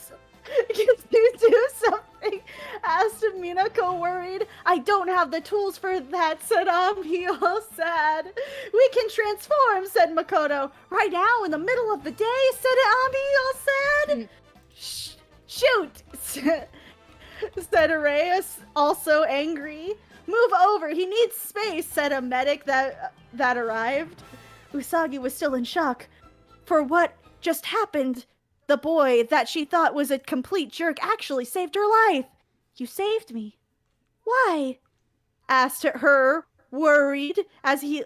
[SPEAKER 3] you do something? Asked Minako, worried. I don't have the tools for that, said Ami, all sad. We can transform, said Makoto. Right now, in the middle of the day, said Ami, all sad. Shoot, said Arayas, also angry. Move over, he needs space, said a medic that arrived. Usagi was still in shock. For what just happened, the boy that she thought was a complete jerk actually saved her life. You saved me. Why? Asked her, worried, as she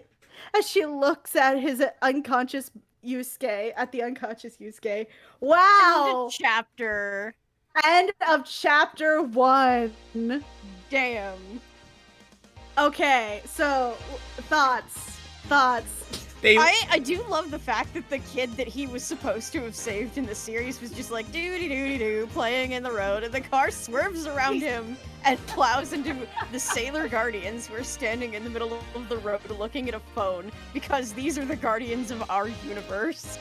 [SPEAKER 3] looks at his unconscious Yusuke, Wow!
[SPEAKER 2] End of chapter.
[SPEAKER 3] End of chapter 1.
[SPEAKER 2] Damn.
[SPEAKER 3] Okay, so thoughts.
[SPEAKER 2] I do love the fact that the kid that he was supposed to have saved in the series was just like doo-dee-doo-dee-doo playing in the road, and the car swerves around him and plows into the Sailor Guardians who are standing in the middle of the road looking at a phone, because these are the guardians of our universe.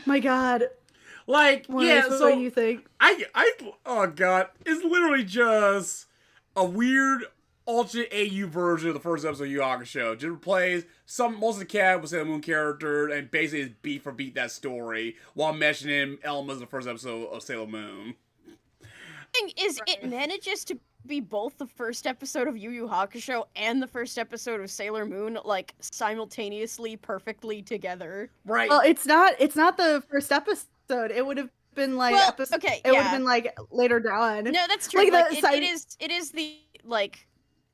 [SPEAKER 3] My God.
[SPEAKER 1] Like,
[SPEAKER 3] Maurice,
[SPEAKER 1] yeah,
[SPEAKER 3] what
[SPEAKER 1] so
[SPEAKER 3] do you think?
[SPEAKER 1] oh god, it's literally just a weird alternate AU version of the first episode of Yu Yu Hakusho. Just replays most of the cat with Sailor Moon character and basically is beat for beat that story while mentioning elements of the first episode of Sailor Moon.
[SPEAKER 2] It manages to be both the first episode of Yu Yu Hakusho and the first episode of Sailor Moon, like, simultaneously perfectly together.
[SPEAKER 1] Right.
[SPEAKER 3] Well, it's not the first episode. It would have been like
[SPEAKER 2] okay,
[SPEAKER 3] it would have been like later down.
[SPEAKER 2] No, that's true.
[SPEAKER 3] Like,
[SPEAKER 2] it is the, like,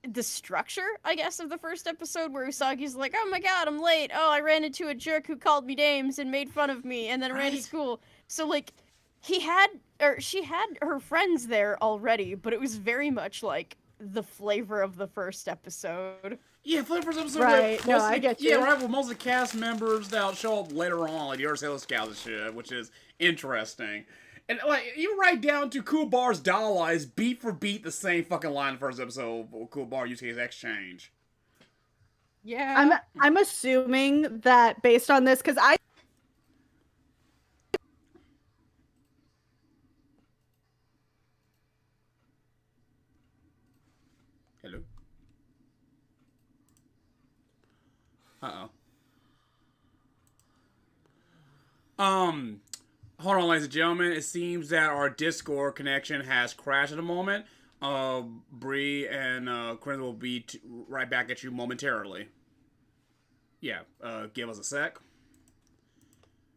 [SPEAKER 2] the structure, I guess, of the first episode where Usagi's like, oh my god, I'm late. Oh, I ran into a jerk who called me names and made fun of me and then ran to school. So, like, she had her friends there already, but it was very much like the flavor of the first episode.
[SPEAKER 1] Yeah, for the first episode,
[SPEAKER 3] right? No, I get you.
[SPEAKER 1] Yeah, right. Well, most of the cast members that'll show up later on, like the other Sailor Scouts and shit, which is interesting. And like, even right down to Kuwabar's dialogue is beat for beat the same fucking line in the first episode of Kuwabar UK's Exchange.
[SPEAKER 2] Yeah,
[SPEAKER 3] I'm assuming that based on this, because
[SPEAKER 1] Hello. Uh-oh. Hold on, ladies and gentlemen. It seems that our Discord connection has crashed at the moment. Brea and Corinne will be right back at you momentarily. Yeah, give us a sec.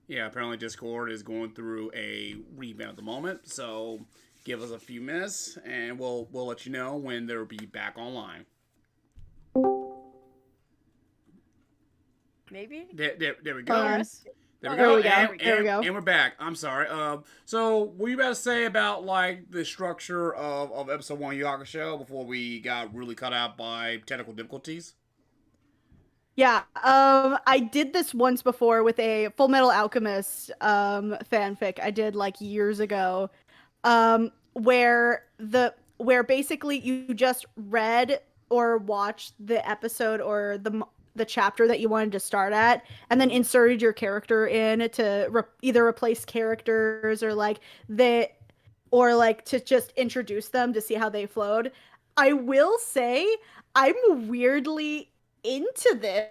[SPEAKER 1] Yeah, apparently Discord is going through a revamp at the moment, so give us a few minutes, and we'll let you know when they'll be back online.
[SPEAKER 2] maybe.
[SPEAKER 1] There we go.
[SPEAKER 2] Yes.
[SPEAKER 1] There we
[SPEAKER 3] There
[SPEAKER 1] go.
[SPEAKER 3] we go.
[SPEAKER 1] And,
[SPEAKER 3] There we go.
[SPEAKER 1] And we're back. I'm sorry. So what you about to say about like the structure of episode 1 of Yu Yu Hakusho before we got really cut out by technical difficulties?
[SPEAKER 3] yeah, I did this once before with a Full Metal Alchemist fanfic I did like years ago, where basically you just read or watched the episode or the chapter that you wanted to start at, and then inserted your character in to either replace characters or to just introduce them to see how they flowed. I will say I'm weirdly into this.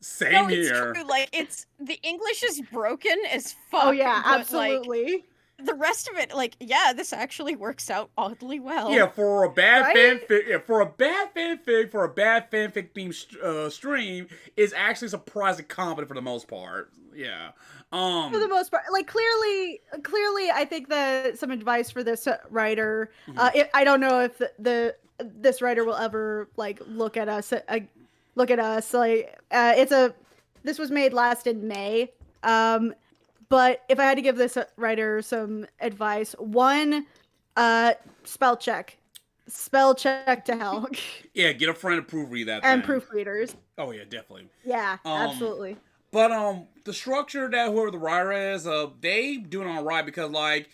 [SPEAKER 1] Same
[SPEAKER 2] It's
[SPEAKER 1] here.
[SPEAKER 2] true. Like, the English is broken as fuck.
[SPEAKER 3] Oh yeah,
[SPEAKER 2] but,
[SPEAKER 3] absolutely.
[SPEAKER 2] Like, the rest of it, like, yeah, this actually works out oddly well.
[SPEAKER 1] Yeah, for a bad
[SPEAKER 3] Right?
[SPEAKER 1] fanfic, for a bad fanfic themed stream, is actually surprisingly competent for the most part. Yeah.
[SPEAKER 3] For the most part, like clearly, I think that some advice for this writer. I don't know if this writer will ever like look at us. This was made last in May. But if I had to give this writer some advice, one, spell check to hell.
[SPEAKER 1] Yeah, get a friend to proofread that
[SPEAKER 3] And
[SPEAKER 1] thing.
[SPEAKER 3] proofreaders.
[SPEAKER 1] Oh yeah, definitely.
[SPEAKER 3] Yeah, absolutely.
[SPEAKER 1] But the structure that whoever the writer is, they doing all right because like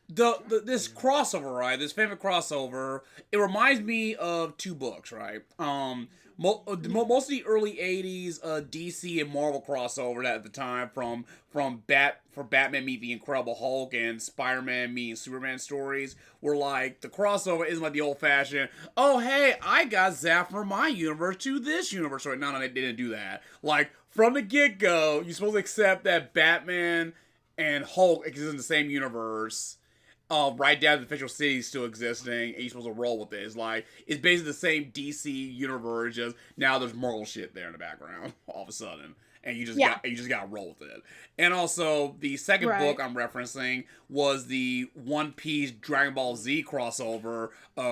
[SPEAKER 1] this crossover, right? This fanfic crossover, it reminds me of two books, right? Most of the early '80s DC and Marvel crossover at the time from Batman meet the Incredible Hulk and Spider-Man meeting Superman stories were like the crossover isn't like the old-fashioned, oh hey, I got zapped from my universe to this universe. Right? No, they didn't do that. Like from the get-go, you're supposed to accept that Batman and Hulk exist in the same universe. Right down to the official city still existing, and you're supposed to roll with it. It's basically the same DC universe, just now there's Marvel shit there in the background all of a sudden, and you just gotta roll with it. And also, the second book I'm referencing was the One Piece Dragon Ball Z crossover,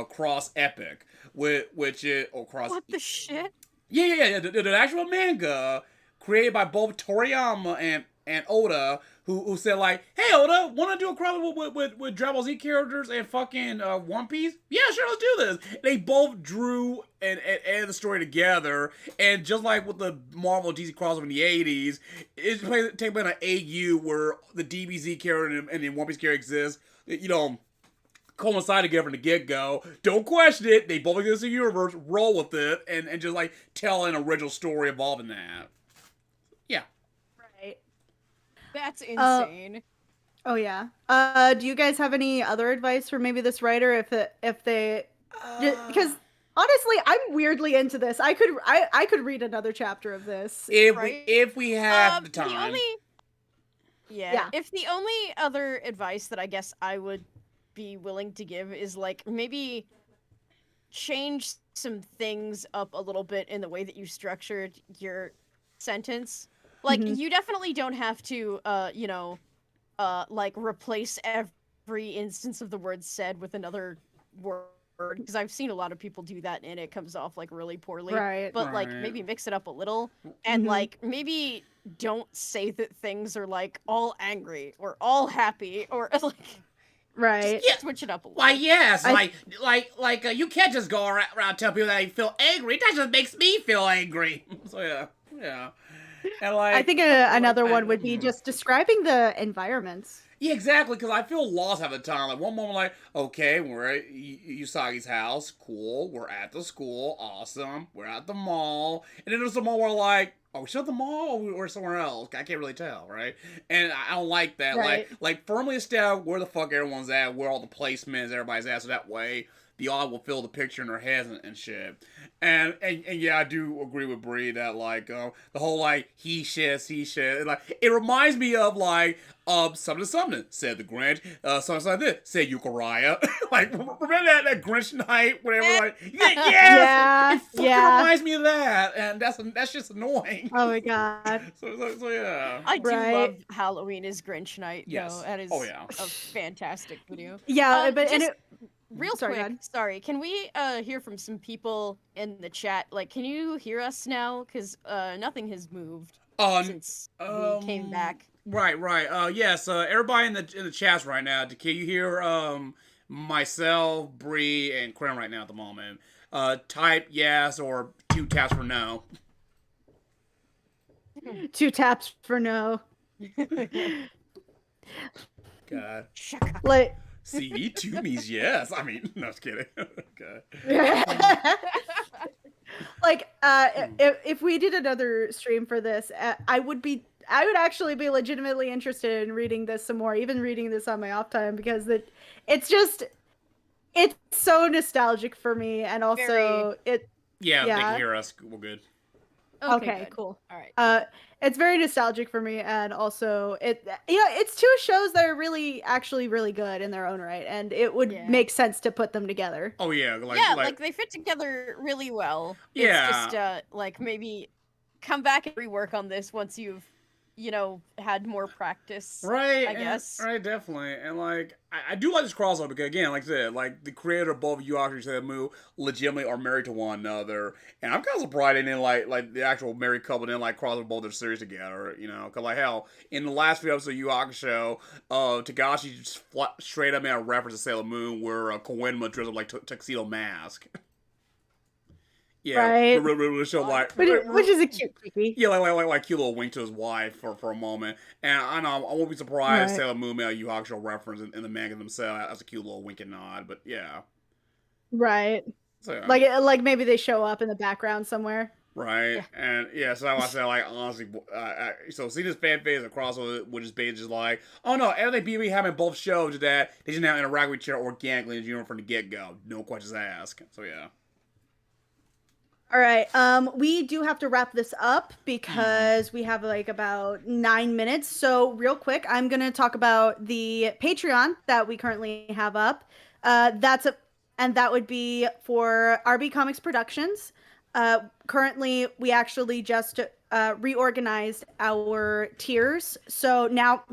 [SPEAKER 1] Cross Epic, which is cross.
[SPEAKER 2] What the shit?
[SPEAKER 1] Yeah. The actual manga created by both Toriyama and Oda, who said like, "Hey, Oda, want to do a crossover with Dragon Ball Z characters and fucking One Piece? Yeah, sure, let's do this." They both drew and edited the story together, and just like with the Marvel DC crossover in the '80s, it's taking place in an AU where the DBZ character and the One Piece character exists. You know, coincide together from the get-go. Don't question it. They both exist in the universe. Roll with it, and just like tell an original story involving that. Yeah.
[SPEAKER 3] Right.
[SPEAKER 2] That's insane.
[SPEAKER 3] Oh yeah. Do you guys have any other advice for maybe this writer if they because honestly, I'm weirdly into this. I could read another chapter of this.
[SPEAKER 1] If we have the time.
[SPEAKER 2] Yeah. If the only other advice that I guess I would be willing to give is like maybe change some things up a little bit in the way that you structured your sentence. Like you definitely don't have to like replace every instance of the word said with another word, because I've seen a lot of people do that and it comes off like really poorly.
[SPEAKER 3] Right.
[SPEAKER 2] But like maybe mix it up a little and like maybe don't say that things are like all angry or all happy or like
[SPEAKER 3] right.
[SPEAKER 2] just switch it up a little.
[SPEAKER 1] Why, yes, you can't just go around telling people that you feel angry. That just makes me feel angry. So yeah. And like,
[SPEAKER 3] I think another one would be just describing the environments.
[SPEAKER 1] Yeah, exactly, because I feel lost half the time. Like, one moment, like, okay, we're at Usagi's house, cool, we're at the school, awesome, we're at the mall, and then there's a moment where, like, are we still at the mall or somewhere else? I can't really tell, right? And I don't like that.
[SPEAKER 3] Right.
[SPEAKER 1] Like firmly establish where the fuck everyone's at, where all the placements, everybody's at, so that way the audience will fill the picture in their heads and shit. And yeah, I do agree with Brea that like the whole like he shit, like it reminds me of like something said the Grinch, something like this said Euchariah. Like remember that Grinch night, whatever. Like yes, it fucking reminds me of that, and that's just annoying.
[SPEAKER 3] Oh my god.
[SPEAKER 1] So yeah.
[SPEAKER 2] I do love Halloween is Grinch night.
[SPEAKER 1] Yes.
[SPEAKER 2] Though. That is
[SPEAKER 1] a
[SPEAKER 2] fantastic video.
[SPEAKER 3] Yeah, but
[SPEAKER 2] Real quick, sorry, can we hear from some people in the chat? Like, can you hear us now? Because nothing has moved since we came back.
[SPEAKER 1] Right. Yes, everybody in the chats right now, can you hear myself, Brea, and Krim right now at the moment? Type yes or 2 taps for no.
[SPEAKER 3] 2 taps for no.
[SPEAKER 1] God.
[SPEAKER 3] Like...
[SPEAKER 1] See, 2 means yes. I mean, no, just kidding. Okay.
[SPEAKER 3] Like, if we did another stream for this, I would actually be legitimately interested in reading this some more, even reading this on my off time, because it's so nostalgic for me, and also
[SPEAKER 1] Yeah, they can hear us. We're good.
[SPEAKER 3] Okay, cool.
[SPEAKER 2] All right.
[SPEAKER 3] It's very nostalgic for me, and also it's 2 shows that are actually really good in their own right, and it would make sense to put them together.
[SPEAKER 1] Oh yeah,
[SPEAKER 2] like they fit together really well.
[SPEAKER 1] Yeah.
[SPEAKER 2] It's just like maybe come back and rework on this once you've had more practice.
[SPEAKER 1] Right.
[SPEAKER 2] I guess.
[SPEAKER 1] Right, definitely. And like I do like this crossover because again, like I said, like the creator of both Yu Hakusho and Mu legitimately are married to one another. And I'm kind of surprised they didn't like the actual married couple didn't like cross both their series together, because like hell, in the last few episodes of Yu Hakusho, Tagashi just straight up made a reference to Sailor Moon where Koenma dressed up like tuxedo mask. Yeah,
[SPEAKER 3] right.
[SPEAKER 1] Really show like,
[SPEAKER 3] which is a cute creepy.
[SPEAKER 1] Yeah, like cute little wink to his wife for a moment, and I know I won't be surprised if Sailor Moon made a Yu Hakusho reference in the manga themselves as a cute little wink and nod. But yeah,
[SPEAKER 3] right.
[SPEAKER 1] So, yeah.
[SPEAKER 3] Like maybe they show up in the background somewhere.
[SPEAKER 1] Right, and yeah, so I said like honestly, so see this fan phase across which is basically just like, oh no, everything people have in both shows is that they just now interact with each other organically in the universe from the get go, no questions asked. So yeah.
[SPEAKER 3] All right, we do have to wrap this up because we have like about 9 minutes. So real quick, I'm gonna talk about the Patreon that we currently have up. And that would be for RB-Comics Productions. Currently, we actually just reorganized our tiers. So now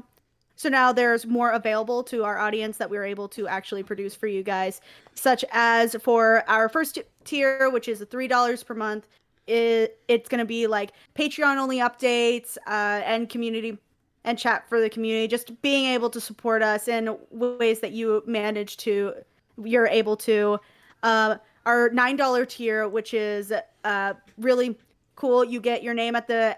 [SPEAKER 3] there's more available to our audience that we're able to actually produce for you guys, such as for our first tier, which is $3 per month. It's going to be like Patreon only updates and community and chat for the community, just being able to support us in ways that you're able to. Our $9 tier, which is really cool. You get your name at the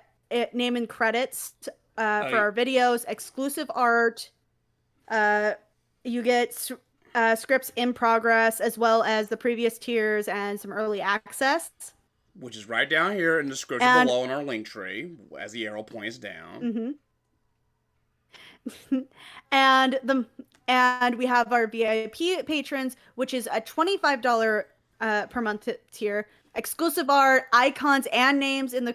[SPEAKER 3] name and credits for our videos, exclusive art. You get scripts in progress, as well as the previous tiers and some early access.
[SPEAKER 1] Which is right down here in the description below in our link tree, as the arrow points down.
[SPEAKER 3] And we have our VIP patrons, which is a $25 per month tier, exclusive art, icons, and names in the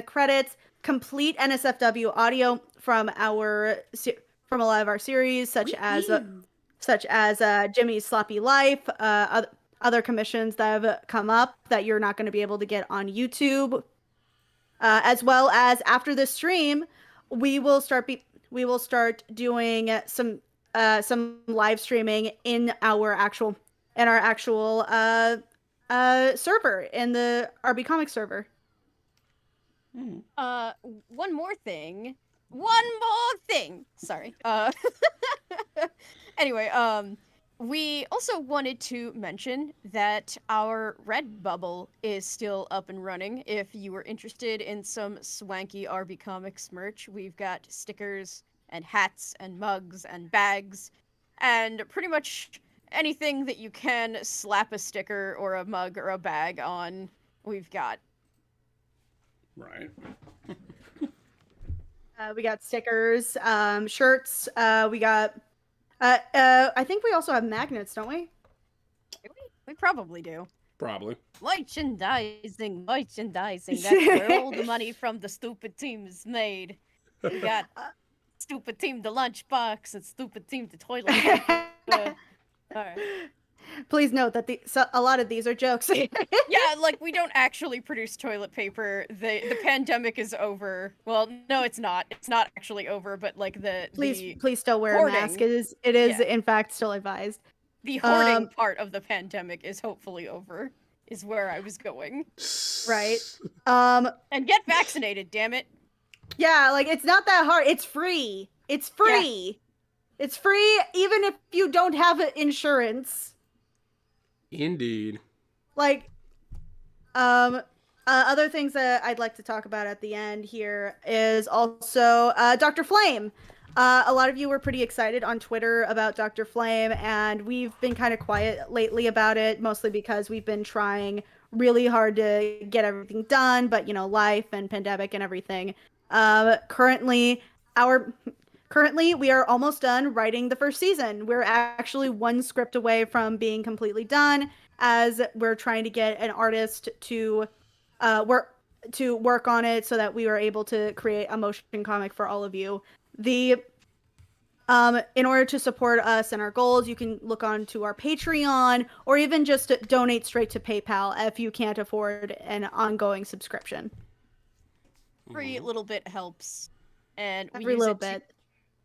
[SPEAKER 3] credits, complete NSFW audio from a lot of our series, such as Jimmy's Sloppy Life, other commissions that have come up that you're not going to be able to get on YouTube, as well as after this stream, we will start doing some live streaming in our actual server, in the RB-Comics server.
[SPEAKER 2] One more thing. Sorry. Anyway, we also wanted to mention that our Redbubble is still up and running. If you were interested in some swanky RB Comics merch, we've got stickers and hats and mugs and bags and pretty much anything that you can slap a sticker or a mug or a bag on, we've got.
[SPEAKER 1] Right.
[SPEAKER 3] We got stickers, shirts. We got. I think we also have magnets, don't we?
[SPEAKER 2] We probably do.
[SPEAKER 1] Probably.
[SPEAKER 2] Merchandising. That's where all the money from the stupid team is made. We got stupid team the lunchbox and stupid team the toilet paper. All right.
[SPEAKER 3] Please note that a lot of these are jokes.
[SPEAKER 2] Yeah, like, we don't actually produce toilet paper. The pandemic is over. Well, no, it's not. It's not actually over, but like
[SPEAKER 3] please still wear
[SPEAKER 2] hoarding,
[SPEAKER 3] a mask. It is in fact still advised.
[SPEAKER 2] The hoarding part of the pandemic is hopefully over, is where I was going.
[SPEAKER 3] Right.
[SPEAKER 2] And get vaccinated, damn it.
[SPEAKER 3] Yeah, like, it's not that hard. It's free. It's free. Yeah. It's free even if you don't have insurance.
[SPEAKER 1] Indeed.
[SPEAKER 3] Like, other things that I'd like to talk about at the end here is also Dr. Flame. A lot of you were pretty excited on Twitter about Dr. Flame, and we've been kind of quiet lately about it, mostly because we've been trying really hard to get everything done, but, you know, life and pandemic and everything. Currently, we are almost done writing the first season. We're actually one script away from being completely done, as we're trying to get an artist to work on it so that we were able to create a motion comic for all of you. In order to support us and our goals, you can look on to our Patreon, or even just donate straight to PayPal if you can't afford an ongoing subscription.
[SPEAKER 2] Every little bit helps, and we
[SPEAKER 3] Every
[SPEAKER 2] use
[SPEAKER 3] little
[SPEAKER 2] it to
[SPEAKER 3] bit.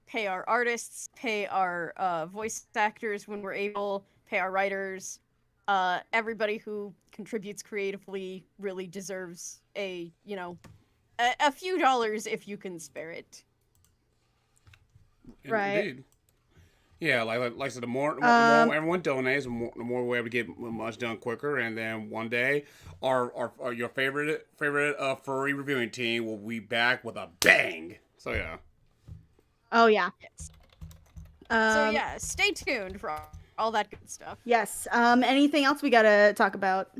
[SPEAKER 2] pay our artists, pay our voice actors when we're able, pay our writers. Everybody who contributes creatively really deserves a few dollars if you can spare it.
[SPEAKER 3] Right.
[SPEAKER 1] Indeed. Yeah, like I said, the more everyone donates, the more we're able to get much done quicker, and then one day, your favorite furry reviewing team will be back with a bang. So yeah.
[SPEAKER 3] Oh yeah.
[SPEAKER 2] Yes. So yeah, stay tuned for all that good stuff.
[SPEAKER 3] Yes. Anything else we gotta talk about?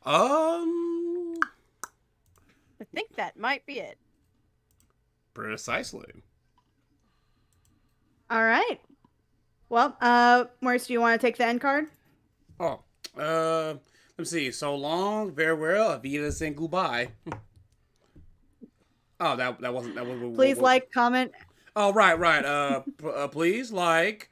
[SPEAKER 2] I think that might be it.
[SPEAKER 1] Precisely.
[SPEAKER 3] All right. Well, Maurice, do you want to take the end card?
[SPEAKER 1] Oh, let's see. So long, farewell, Avidas, and goodbye. Oh, that wasn't.
[SPEAKER 3] Please like, comment.
[SPEAKER 1] Oh, right. Please like,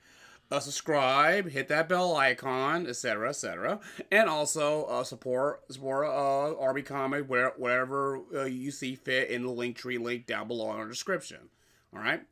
[SPEAKER 1] subscribe, hit that bell icon, etc., and also support RB Comics wherever you see fit in the Linktree link down below in our description. All right.